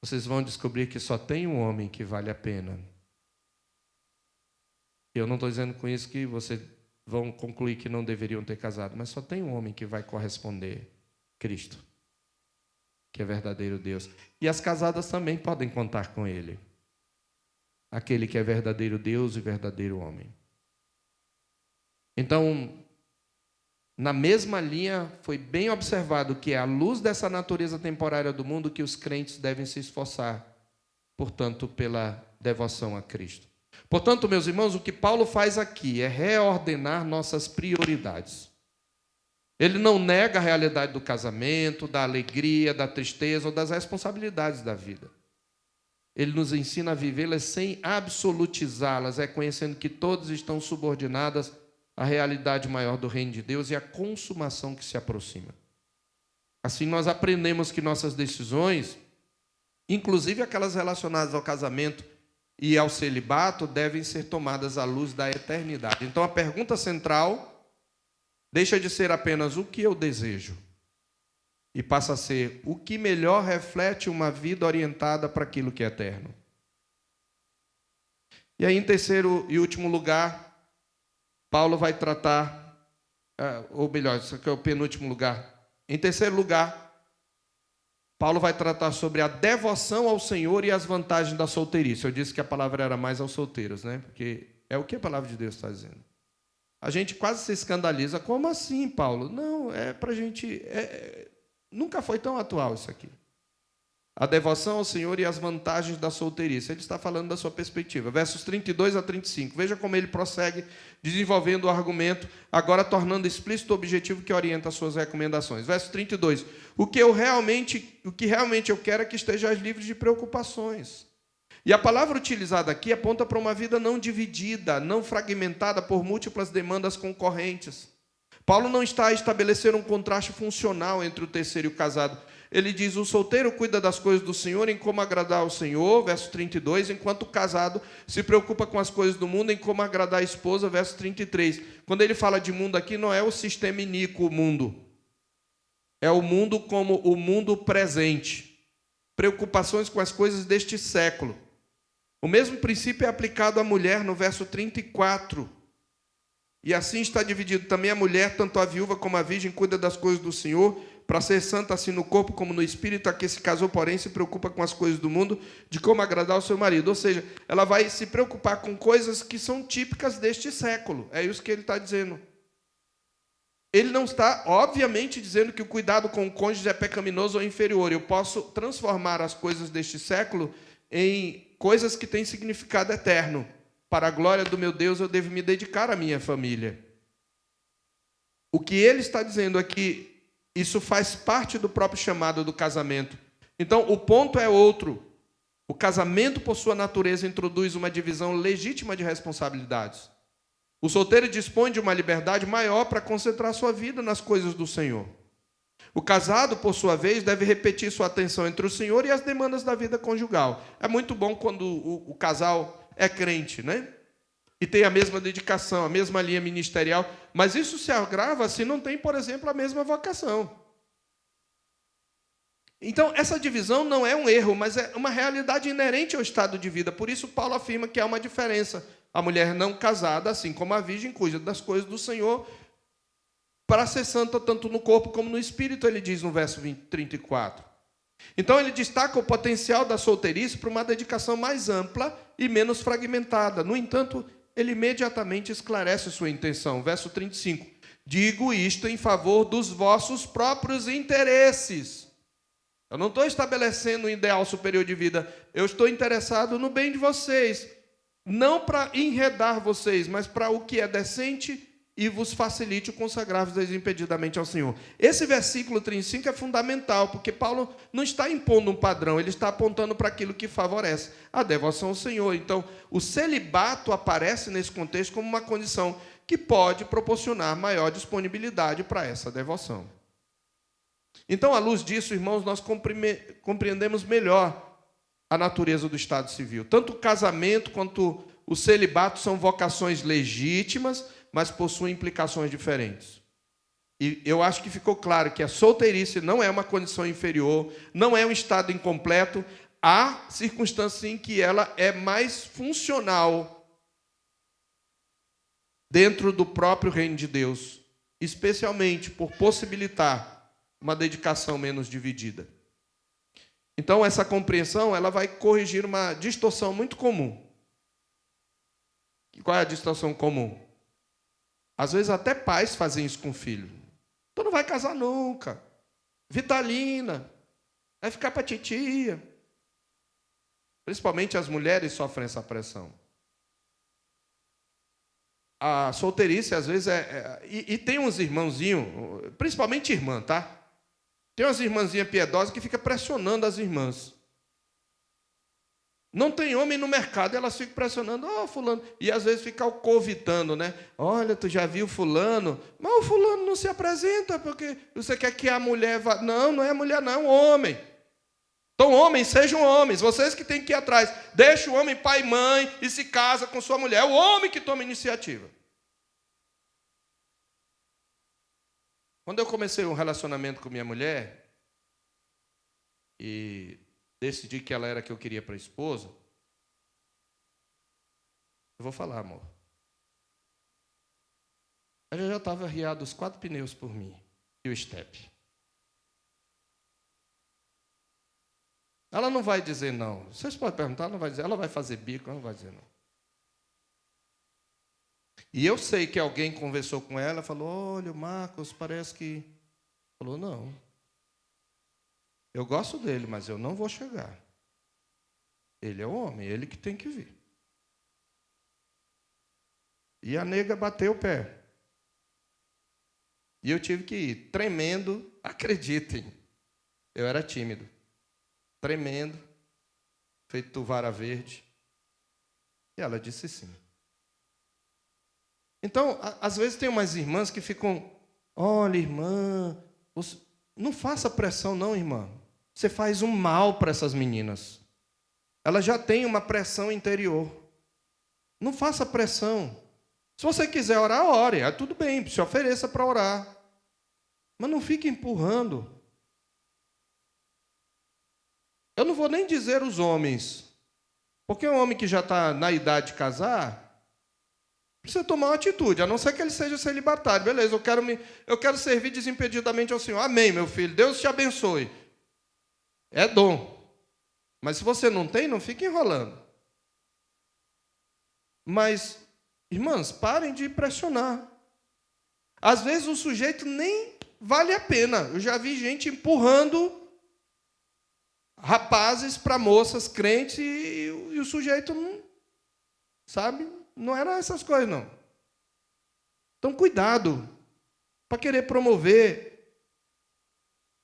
vocês vão descobrir que só tem um homem que vale a pena. Eu não estou dizendo com isso que vocês vão concluir que não deveriam ter casado, mas só tem um homem que vai corresponder, Cristo. que é verdadeiro Deus. E as casadas também podem contar com Ele, aquele que é verdadeiro Deus e verdadeiro homem. Então, na mesma linha, foi bem observado que é à luz dessa natureza temporária do mundo que os crentes devem se esforçar, portanto, pela devoção a Cristo. Portanto, meus irmãos, o que Paulo faz aqui é reordenar nossas prioridades. Ele não nega a realidade do casamento, da alegria, da tristeza ou das responsabilidades da vida. Ele nos ensina a vivê-las sem absolutizá-las, reconhecendo que todas estão subordinadas à realidade maior do reino de Deus e à consumação que se aproxima. Assim, nós aprendemos que nossas decisões, inclusive aquelas relacionadas ao casamento e ao celibato, devem ser tomadas à luz da eternidade. Então, a pergunta central deixa de ser apenas o que eu desejo e passa a ser o que melhor reflete uma vida orientada para aquilo que é eterno. E aí, em terceiro e último lugar, Paulo vai tratar, ou melhor, isso aqui é o penúltimo lugar. Em terceiro lugar, Paulo vai tratar sobre a devoção ao Senhor e as vantagens da solteirice. Eu disse que a palavra era mais aos solteiros, né? Porque é o que a palavra de Deus está dizendo. A gente quase se escandaliza. Como assim, Paulo? Não, é para a gente... nunca foi tão atual isso aqui. A devoção ao Senhor e as vantagens da solteirice. Ele está falando da sua perspectiva. Versos 32 a 35. Veja como ele prossegue desenvolvendo o argumento, agora tornando explícito o objetivo que orienta as suas recomendações. Verso 32. O que realmente eu quero é que estejais livres de preocupações. E a palavra utilizada aqui aponta para uma vida não dividida, não fragmentada por múltiplas demandas concorrentes. Paulo não está a estabelecer um contraste funcional entre o terceiro e o casado. Ele diz, o solteiro cuida das coisas do Senhor em como agradar ao Senhor, verso 32, enquanto o casado se preocupa com as coisas do mundo em como agradar a esposa, verso 33. Quando ele fala de mundo aqui, não é o sistema iníquo, o mundo. É o mundo como o mundo presente. Preocupações com as coisas deste século. O mesmo princípio é aplicado à mulher no verso 34. E assim está dividido também a mulher, tanto a viúva como a virgem, cuida das coisas do Senhor, para ser santa assim no corpo como no espírito. A que se casou, porém, se preocupa com as coisas do mundo, de como agradar ao seu marido. Ou seja, ela vai se preocupar com coisas que são típicas deste século. É isso que ele está dizendo. Ele não está, obviamente, dizendo que o cuidado com o cônjuge é pecaminoso ou inferior. Eu posso transformar as coisas deste século em coisas que têm significado eterno. Para a glória do meu Deus, eu devo me dedicar à minha família. O que ele está dizendo é que isso faz parte do próprio chamado do casamento. Então, o ponto é outro. O casamento, por sua natureza, introduz uma divisão legítima de responsabilidades. O solteiro dispõe de uma liberdade maior para concentrar sua vida nas coisas do Senhor. O casado, por sua vez, deve repetir sua atenção entre o Senhor e as demandas da vida conjugal. É muito bom quando o casal é crente, né? E tem a mesma dedicação, a mesma linha ministerial, mas isso se agrava se não tem, por exemplo, a mesma vocação. Então, essa divisão não é um erro, mas é uma realidade inerente ao estado de vida. Por isso, Paulo afirma que há uma diferença. A mulher não casada, assim como a virgem, cuida das coisas do Senhor, para ser santa tanto no corpo como no espírito, ele diz no verso 34. Então, ele destaca o potencial da solteirice para uma dedicação mais ampla e menos fragmentada. No entanto, ele imediatamente esclarece sua intenção. Verso 35. Digo isto em favor dos vossos próprios interesses. Eu não estou estabelecendo um ideal superior de vida. Eu estou interessado no bem de vocês. Não para enredar vocês, mas para o que é decente e vos facilite o consagrar-vos desimpedidamente ao Senhor. Esse versículo 35 é fundamental, porque Paulo não está impondo um padrão, ele está apontando para aquilo que favorece a devoção ao Senhor. Então, o celibato aparece nesse contexto como uma condição que pode proporcionar maior disponibilidade para essa devoção. Então, à luz disso, irmãos, nós compreendemos melhor a natureza do estado civil. Tanto o casamento quanto o celibato são vocações legítimas, mas possuem implicações diferentes. E eu acho que ficou claro que a solteirice não é uma condição inferior, não é um estado incompleto. Há circunstâncias em que ela é mais funcional dentro do próprio reino de Deus, especialmente por possibilitar uma dedicação menos dividida. Então, essa compreensão ela vai corrigir uma distorção muito comum. E qual é a distorção comum? Às vezes até pais fazem isso com o filho. Tu não vai casar nunca. Vitalina. Vai ficar para titia. Principalmente as mulheres sofrem essa pressão. A solteirice, às vezes, e tem uns irmãozinhos, principalmente irmã, tá? Tem umas irmãzinhas piedosas que ficam pressionando as irmãs. Não tem homem no mercado, elas ficam pressionando, fulano. E às vezes ficam covitando, né? Olha, tu já viu fulano? Mas o fulano não se apresenta, porque você quer que a mulher vá. Não, não é a mulher, não, é um homem. Então, homens, sejam homens, vocês que têm que ir atrás. Deixa o homem pai e mãe e se casa com sua mulher. É o homem que toma iniciativa. Quando eu comecei um relacionamento com minha mulher e decidi que ela era a que eu queria para a esposa, eu vou falar, amor. Ela já estava arriado os 4 pneus por mim e o estepe. Ela não vai dizer não. Vocês podem perguntar, ela não vai dizer. Ela vai fazer bico, ela não vai dizer não. E eu sei que alguém conversou com ela, falou, olha, o Marcos parece que... Falou, não. Eu gosto dele, mas eu não vou chegar. Ele é o homem, ele que tem que vir. E a nega bateu o pé. E eu tive que ir, tremendo, acreditem. Eu era tímido. Tremendo, feito vara verde. E ela disse sim. Então, às vezes tem umas irmãs que ficam, olha, irmã, não faça pressão não, irmã. Você faz um mal para essas meninas. Elas já têm uma pressão interior. Não faça pressão. Se você quiser orar, ore. Tudo bem, se ofereça para orar. Mas não fique empurrando. Eu não vou nem dizer os homens, porque um homem que já está na idade de casar, precisa tomar uma atitude, a não ser que ele seja celibatário. Beleza, eu quero servir desimpedidamente ao Senhor. Amém, meu filho, Deus te abençoe. É dom. Mas se você não tem, não fique enrolando. Mas, irmãs, parem de pressionar. Às vezes o sujeito nem vale a pena. Eu já vi gente empurrando rapazes para moças crentes e o sujeito não, sabe? Não era essas coisas, não. Então, cuidado para querer promover.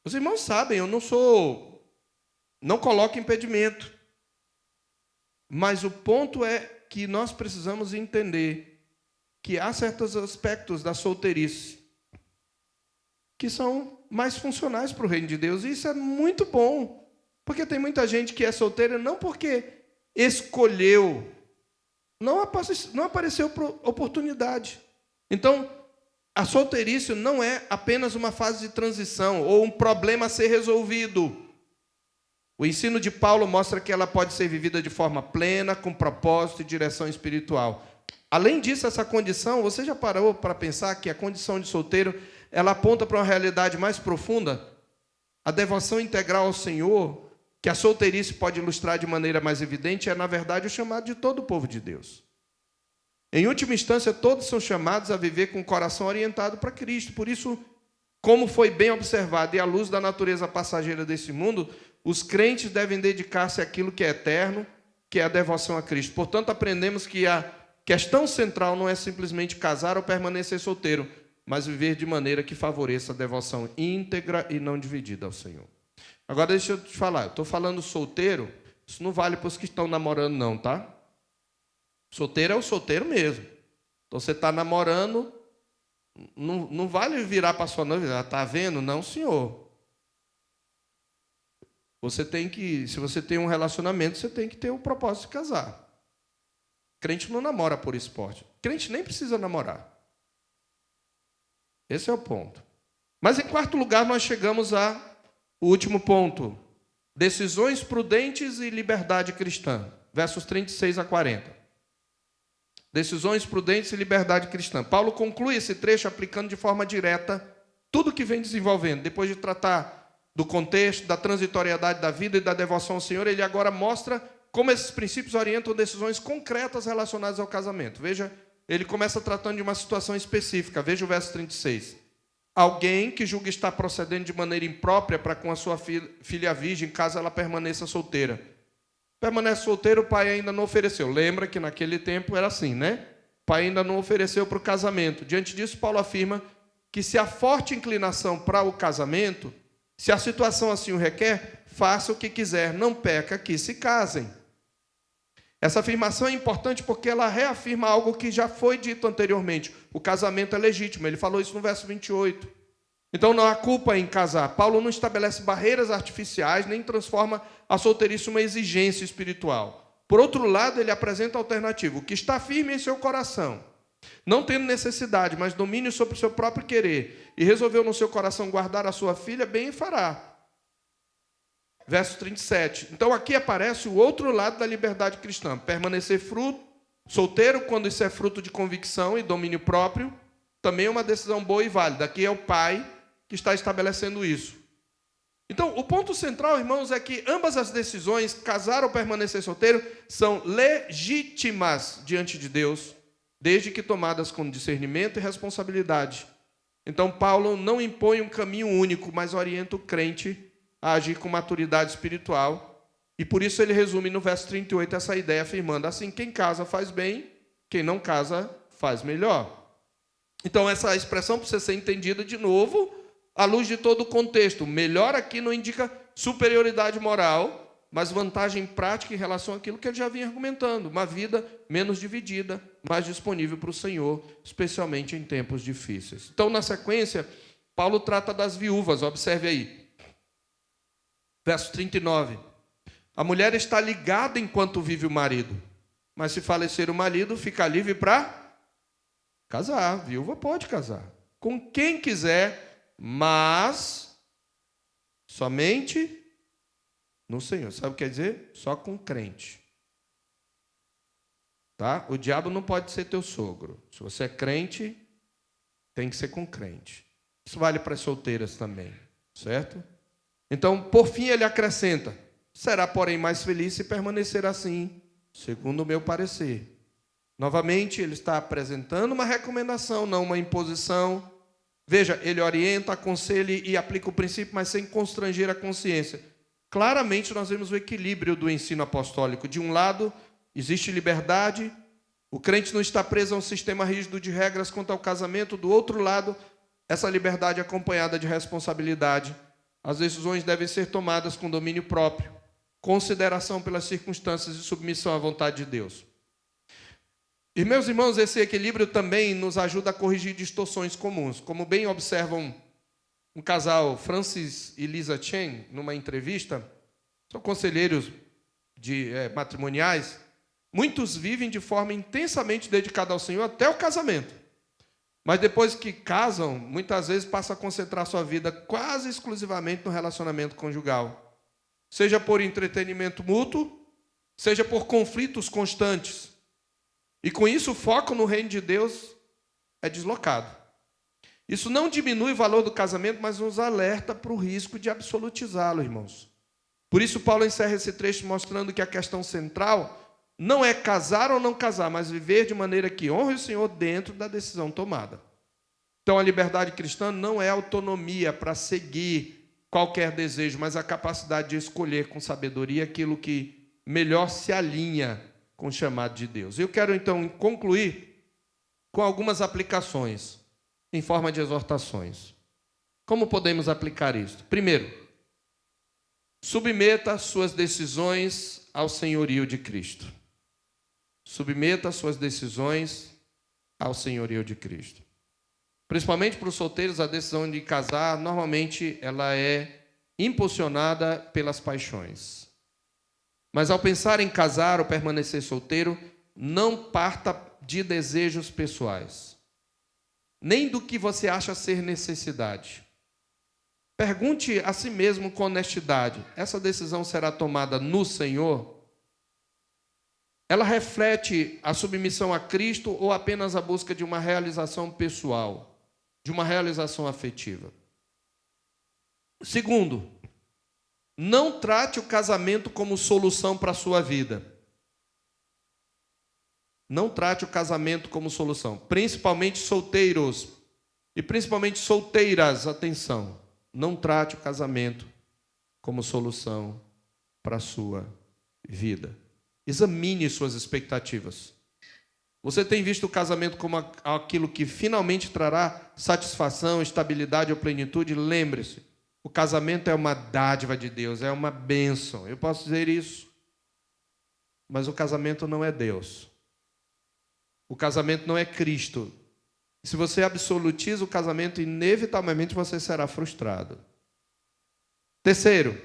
Os irmãos sabem, eu não coloco impedimento. Mas o ponto é que nós precisamos entender que há certos aspectos da solteirice que são mais funcionais para o reino de Deus. E isso é muito bom. Porque tem muita gente que é solteira não porque escolheu, não apareceu oportunidade. Então, a solteirice não é apenas uma fase de transição ou um problema a ser resolvido. O ensino de Paulo mostra que ela pode ser vivida de forma plena, com propósito e direção espiritual. Além disso, essa condição, você já parou para pensar que a condição de solteiro, ela aponta para uma realidade mais profunda? A devoção integral ao Senhor, que a solteirice pode ilustrar de maneira mais evidente, é, na verdade, o chamado de todo o povo de Deus. Em última instância, todos são chamados a viver com o coração orientado para Cristo. Por isso, como foi bem observado, e à luz da natureza passageira desse mundo, os crentes devem dedicar-se àquilo que é eterno, que é a devoção a Cristo. Portanto, aprendemos que a questão central não é simplesmente casar ou permanecer solteiro, mas viver de maneira que favoreça a devoção íntegra e não dividida ao Senhor. Agora, deixa eu te falar, eu estou falando solteiro, isso não vale para os que estão namorando, não, tá? Solteiro é o solteiro mesmo. Então, você está namorando, não vale virar para a sua noiva, está vendo? Não, senhor. Você tem que, se você tem um relacionamento, você tem que ter o propósito de casar. Crente não namora por esporte. Crente nem precisa namorar. Esse é o ponto. Mas, em quarto lugar, nós chegamos ao último ponto. Decisões prudentes e liberdade cristã. Versos 36 a 40. Decisões prudentes e liberdade cristã. Paulo conclui esse trecho aplicando de forma direta tudo que vem desenvolvendo. Depois de tratar do contexto, da transitoriedade da vida e da devoção ao Senhor, ele agora mostra como esses princípios orientam decisões concretas relacionadas ao casamento. Veja, ele começa tratando de uma situação específica. Veja o verso 36. Alguém que julga estar procedendo de maneira imprópria para com a sua filha virgem, caso ela permaneça solteira. Permanece solteiro, o pai ainda não ofereceu. Lembra que naquele tempo era assim, né? O pai ainda não ofereceu para o casamento. Diante disso, Paulo afirma que se há forte inclinação para o casamento, se a situação assim o requer, faça o que quiser, não peca que se casem. Essa afirmação é importante porque ela reafirma algo que já foi dito anteriormente. O casamento é legítimo. Ele falou isso no verso 28. Então não há culpa em casar. Paulo não estabelece barreiras artificiais, nem transforma a solteirice em uma exigência espiritual. Por outro lado, ele apresenta a alternativa. O que está firme em seu coração, não tendo necessidade, mas domínio sobre o seu próprio querer, e resolveu no seu coração guardar a sua filha, bem fará. Verso 37. Então aqui aparece o outro lado da liberdade cristã. Permanecer solteiro quando isso é fruto de convicção e domínio próprio, também é uma decisão boa e válida. Aqui é o pai que está estabelecendo isso. Então, o ponto central, irmãos, é que ambas as decisões, casar ou permanecer solteiro, são legítimas diante de Deus, desde que tomadas com discernimento e responsabilidade. Então, Paulo não impõe um caminho único, mas orienta o crente a agir com maturidade espiritual. E por isso ele resume no verso 38 essa ideia, afirmando assim: quem casa faz bem, quem não casa faz melhor. Então essa expressão precisa ser entendida de novo à luz de todo o contexto. Melhor aqui não indica superioridade moral, mas vantagem prática em relação àquilo que ele já vinha argumentando. Uma vida menos dividida, mais disponível para o Senhor, especialmente em tempos difíceis. Então, na sequência, Paulo trata das viúvas. Observe aí. Verso 39. A mulher está ligada enquanto vive o marido, mas se falecer o marido, fica livre para casar. A viúva pode casar com quem quiser, mas somente no Senhor. Sabe o que quer dizer? Só com crente. Tá? O diabo não pode ser teu sogro. Se você é crente, tem que ser com crente. Isso vale para as solteiras também, certo? Então, por fim, ele acrescenta: será, porém, mais feliz se permanecer assim, segundo o meu parecer. Novamente, ele está apresentando uma recomendação, não uma imposição. Veja, ele orienta, aconselha e aplica o princípio, mas sem constranger a consciência. Claramente, nós vemos o equilíbrio do ensino apostólico. De um lado, existe liberdade, o crente não está preso a um sistema rígido de regras quanto ao casamento. Do outro lado, essa liberdade é acompanhada de responsabilidade. As decisões devem ser tomadas com domínio próprio, consideração pelas circunstâncias e submissão à vontade de Deus. E, meus irmãos, esse equilíbrio também nos ajuda a corrigir distorções comuns. Como bem observam um casal, Francis e Lisa Chen, numa entrevista, são conselheiros matrimoniais, muitos vivem de forma intensamente dedicada ao Senhor até o casamento. Mas depois que casam, muitas vezes passam a concentrar sua vida quase exclusivamente no relacionamento conjugal. Seja por entretenimento mútuo, seja por conflitos constantes. E com isso o foco no reino de Deus é deslocado. Isso não diminui o valor do casamento, mas nos alerta para o risco de absolutizá-lo, irmãos. Por isso Paulo encerra esse trecho mostrando que a questão central não é casar ou não casar, mas viver de maneira que honre o Senhor dentro da decisão tomada. Então, a liberdade cristã não é autonomia para seguir qualquer desejo, mas a capacidade de escolher com sabedoria aquilo que melhor se alinha com o chamado de Deus. Eu quero, então, concluir com algumas aplicações em forma de exortações. Como podemos aplicar isso? Primeiro, submeta suas decisões ao senhorio de Cristo. Submeta suas decisões ao senhorio de Cristo. Principalmente para os solteiros, a decisão de casar, normalmente, ela é impulsionada pelas paixões. Mas ao pensar em casar ou permanecer solteiro, não parta de desejos pessoais, nem do que você acha ser necessidade. Pergunte a si mesmo com honestidade: essa decisão será tomada no Senhor? Ela reflete a submissão a Cristo ou apenas a busca de uma realização pessoal, de uma realização afetiva? Segundo, Não trate o casamento como solução para a sua vida. Não trate o casamento como solução. Principalmente solteiros. E principalmente solteiras, atenção. Não trate o casamento como solução para a sua vida. Examine suas expectativas. Você tem visto o casamento como aquilo que finalmente trará satisfação, estabilidade ou plenitude? Lembre-se, o casamento é uma dádiva de Deus, é uma bênção. Eu posso dizer isso. Mas o casamento não é Deus. O casamento não é Cristo. Se você absolutiza o casamento, inevitavelmente você será frustrado. Terceiro,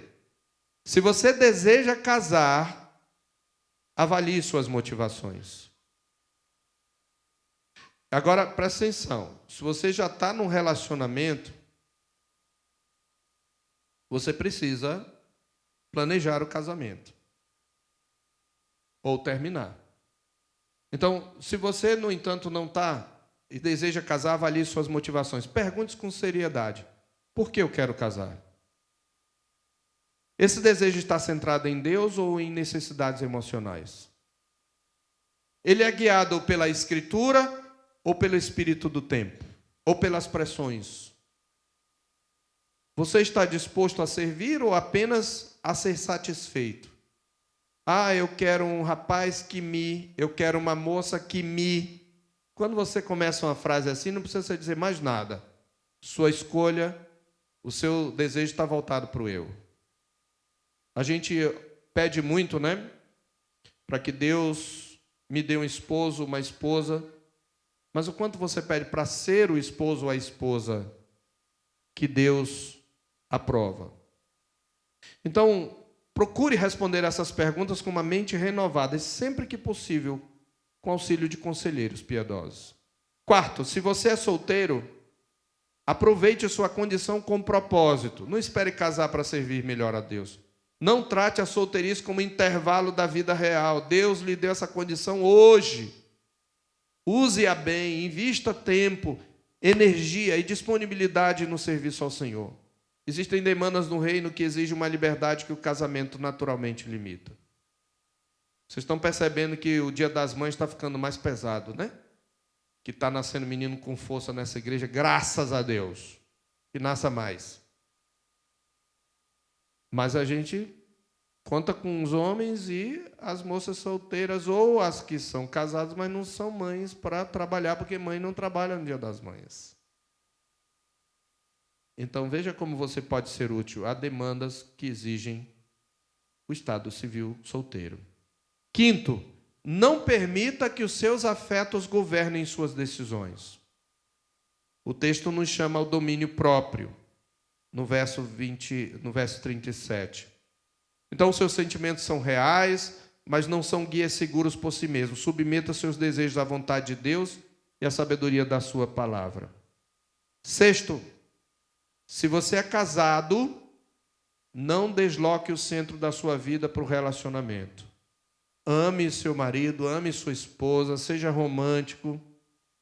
se você deseja casar, avalie suas motivações. Agora, presta atenção. Se você já está num relacionamento, você precisa planejar o casamento. Ou terminar. Então, se você, no entanto, não está e deseja casar, avalie suas motivações. Pergunte com seriedade. Por que eu quero casar? Esse desejo está centrado em Deus ou em necessidades emocionais? Ele é guiado pela Escritura ou pelo espírito do tempo? Ou pelas pressões? Você está disposto a servir ou apenas a ser satisfeito? Eu quero um rapaz eu quero uma moça que me... Quando você começa uma frase assim, não precisa dizer mais nada. Sua escolha, o seu desejo está voltado para o eu. A gente pede muito, né? Para que Deus me dê um esposo, uma esposa. Mas o quanto você pede para ser o esposo ou a esposa que Deus aprova? Então, procure responder essas perguntas com uma mente renovada e, sempre que possível, com auxílio de conselheiros piedosos. Quarto, se você é solteiro, aproveite a sua condição com propósito. Não espere casar para servir melhor a Deus. Não trate a solteirice como intervalo da vida real. Deus lhe deu essa condição hoje. Use-a bem, invista tempo, energia e disponibilidade no serviço ao Senhor. Existem demandas no reino que exigem uma liberdade que o casamento naturalmente limita. Vocês estão percebendo que o Dia das Mães está ficando mais pesado, né? Que está nascendo menino com força nessa igreja, graças a Deus. Que nasça mais. Mas a gente conta com os homens e as moças solteiras, ou as que são casadas, mas não são mães para trabalhar, porque mãe não trabalha no Dia das Mães. Então, veja como você pode ser útil. Há demandas que exigem o estado civil solteiro. Quinto, não permita que os seus afetos governem suas decisões. O texto nos chama ao domínio próprio, no verso 37. Então, os seus sentimentos são reais, mas não são guias seguros por si mesmos. Submeta seus desejos à vontade de Deus e à sabedoria da sua palavra. Sexto, se você é casado, não desloque o centro da sua vida para o relacionamento. Ame seu marido, ame sua esposa, seja romântico,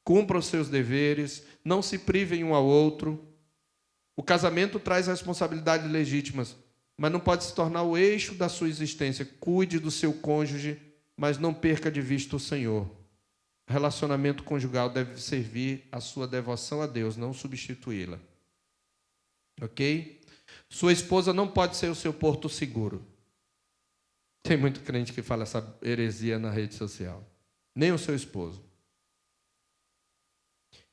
cumpra os seus deveres, não se privem um ao outro. O casamento traz responsabilidades legítimas, mas não pode se tornar o eixo da sua existência. Cuide do seu cônjuge, mas não perca de vista o Senhor. O relacionamento conjugal deve servir à sua devoção a Deus, não substituí-la. Ok? Sua esposa não pode ser o seu porto seguro. Tem muito crente que fala essa heresia na rede social. Nem o seu esposo.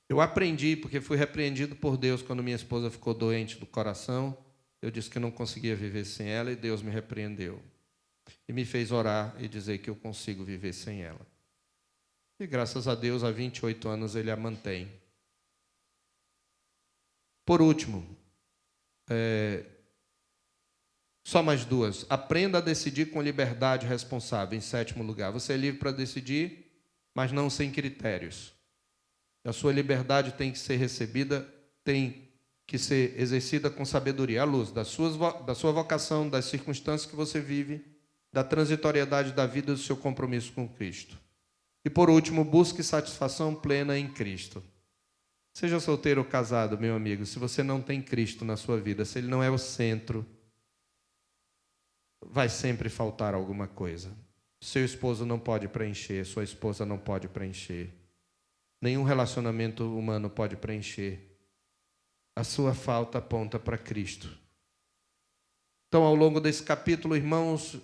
Eu aprendi, porque fui repreendido por Deus quando minha esposa ficou doente do coração. Eu disse que não conseguia viver sem ela e Deus me repreendeu. E me fez orar e dizer que eu consigo viver sem ela. E graças a Deus, há 28 anos Ele a mantém. Por último, só mais duas. Aprenda a decidir com liberdade responsável. Em sétimo lugar, você é livre para decidir, mas não sem critérios. A sua liberdade tem que ser recebida, tem que ser exercida com sabedoria, à luz da sua vocação, das circunstâncias que você vive, da transitoriedade da vida e do seu compromisso com Cristo. E por último, busque satisfação plena em Cristo. Seja solteiro ou casado, meu amigo, se você não tem Cristo na sua vida, se Ele não é o centro, vai sempre faltar alguma coisa. Seu esposo não pode preencher, sua esposa não pode preencher. Nenhum relacionamento humano pode preencher. A sua falta aponta para Cristo. Então, ao longo desse capítulo, irmãos,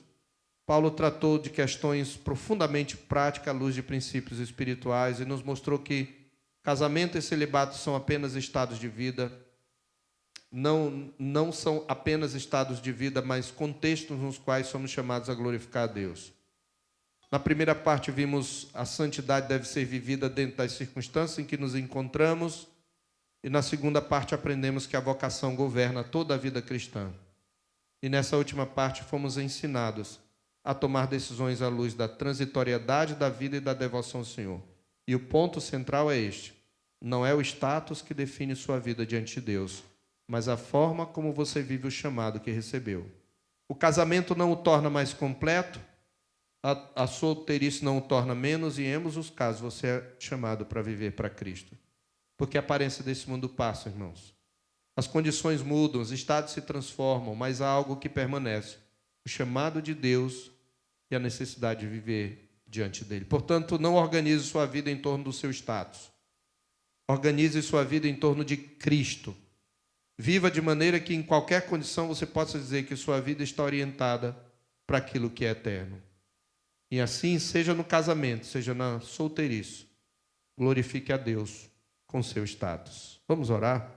Paulo tratou de questões profundamente práticas à luz de princípios espirituais e nos mostrou que casamento e celibato são apenas estados de vida. Não são apenas estados de vida, mas contextos nos quais somos chamados a glorificar a Deus. Na primeira parte vimos a santidade deve ser vivida dentro das circunstâncias em que nos encontramos. E na segunda parte aprendemos que a vocação governa toda a vida cristã. E nessa última parte fomos ensinados a tomar decisões à luz da transitoriedade da vida e da devoção ao Senhor. E o ponto central é este: não é o status que define sua vida diante de Deus, mas a forma como você vive o chamado que recebeu. O casamento não o torna mais completo, a solteirice não o torna menos, e em ambos os casos você é chamado para viver para Cristo. Porque a aparência desse mundo passa, irmãos. As condições mudam, os estados se transformam, mas há algo que permanece: o chamado de Deus e a necessidade de viver diante dele. Portanto, não organize sua vida em torno do seu status. Organize sua vida em torno de Cristo. Viva de maneira que em qualquer condição você possa dizer que sua vida está orientada para aquilo que é eterno. E assim, seja no casamento, seja na solteirice, glorifique a Deus com seu status. Vamos orar?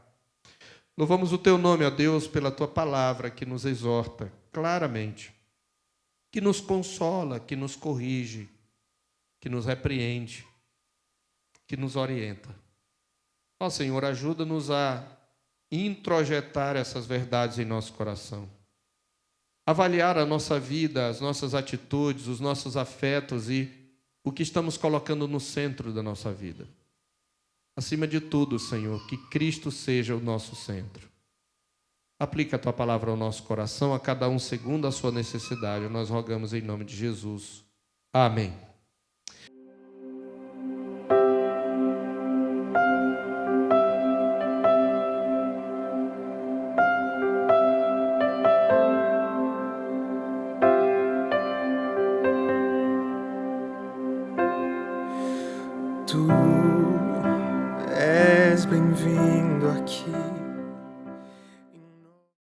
Louvamos o teu nome, ó Deus, pela tua palavra que nos exorta claramente, que nos consola, que nos corrige, que nos repreende, que nos orienta. Ó Senhor, ajuda-nos a introjetar essas verdades em nosso coração. Avaliar a nossa vida, as nossas atitudes, os nossos afetos e o que estamos colocando no centro da nossa vida. Acima de tudo, Senhor, que Cristo seja o nosso centro. Aplica a tua palavra ao nosso coração, a cada um segundo a sua necessidade. Nós rogamos em nome de Jesus. Amém. Tu és bem-vindo aqui.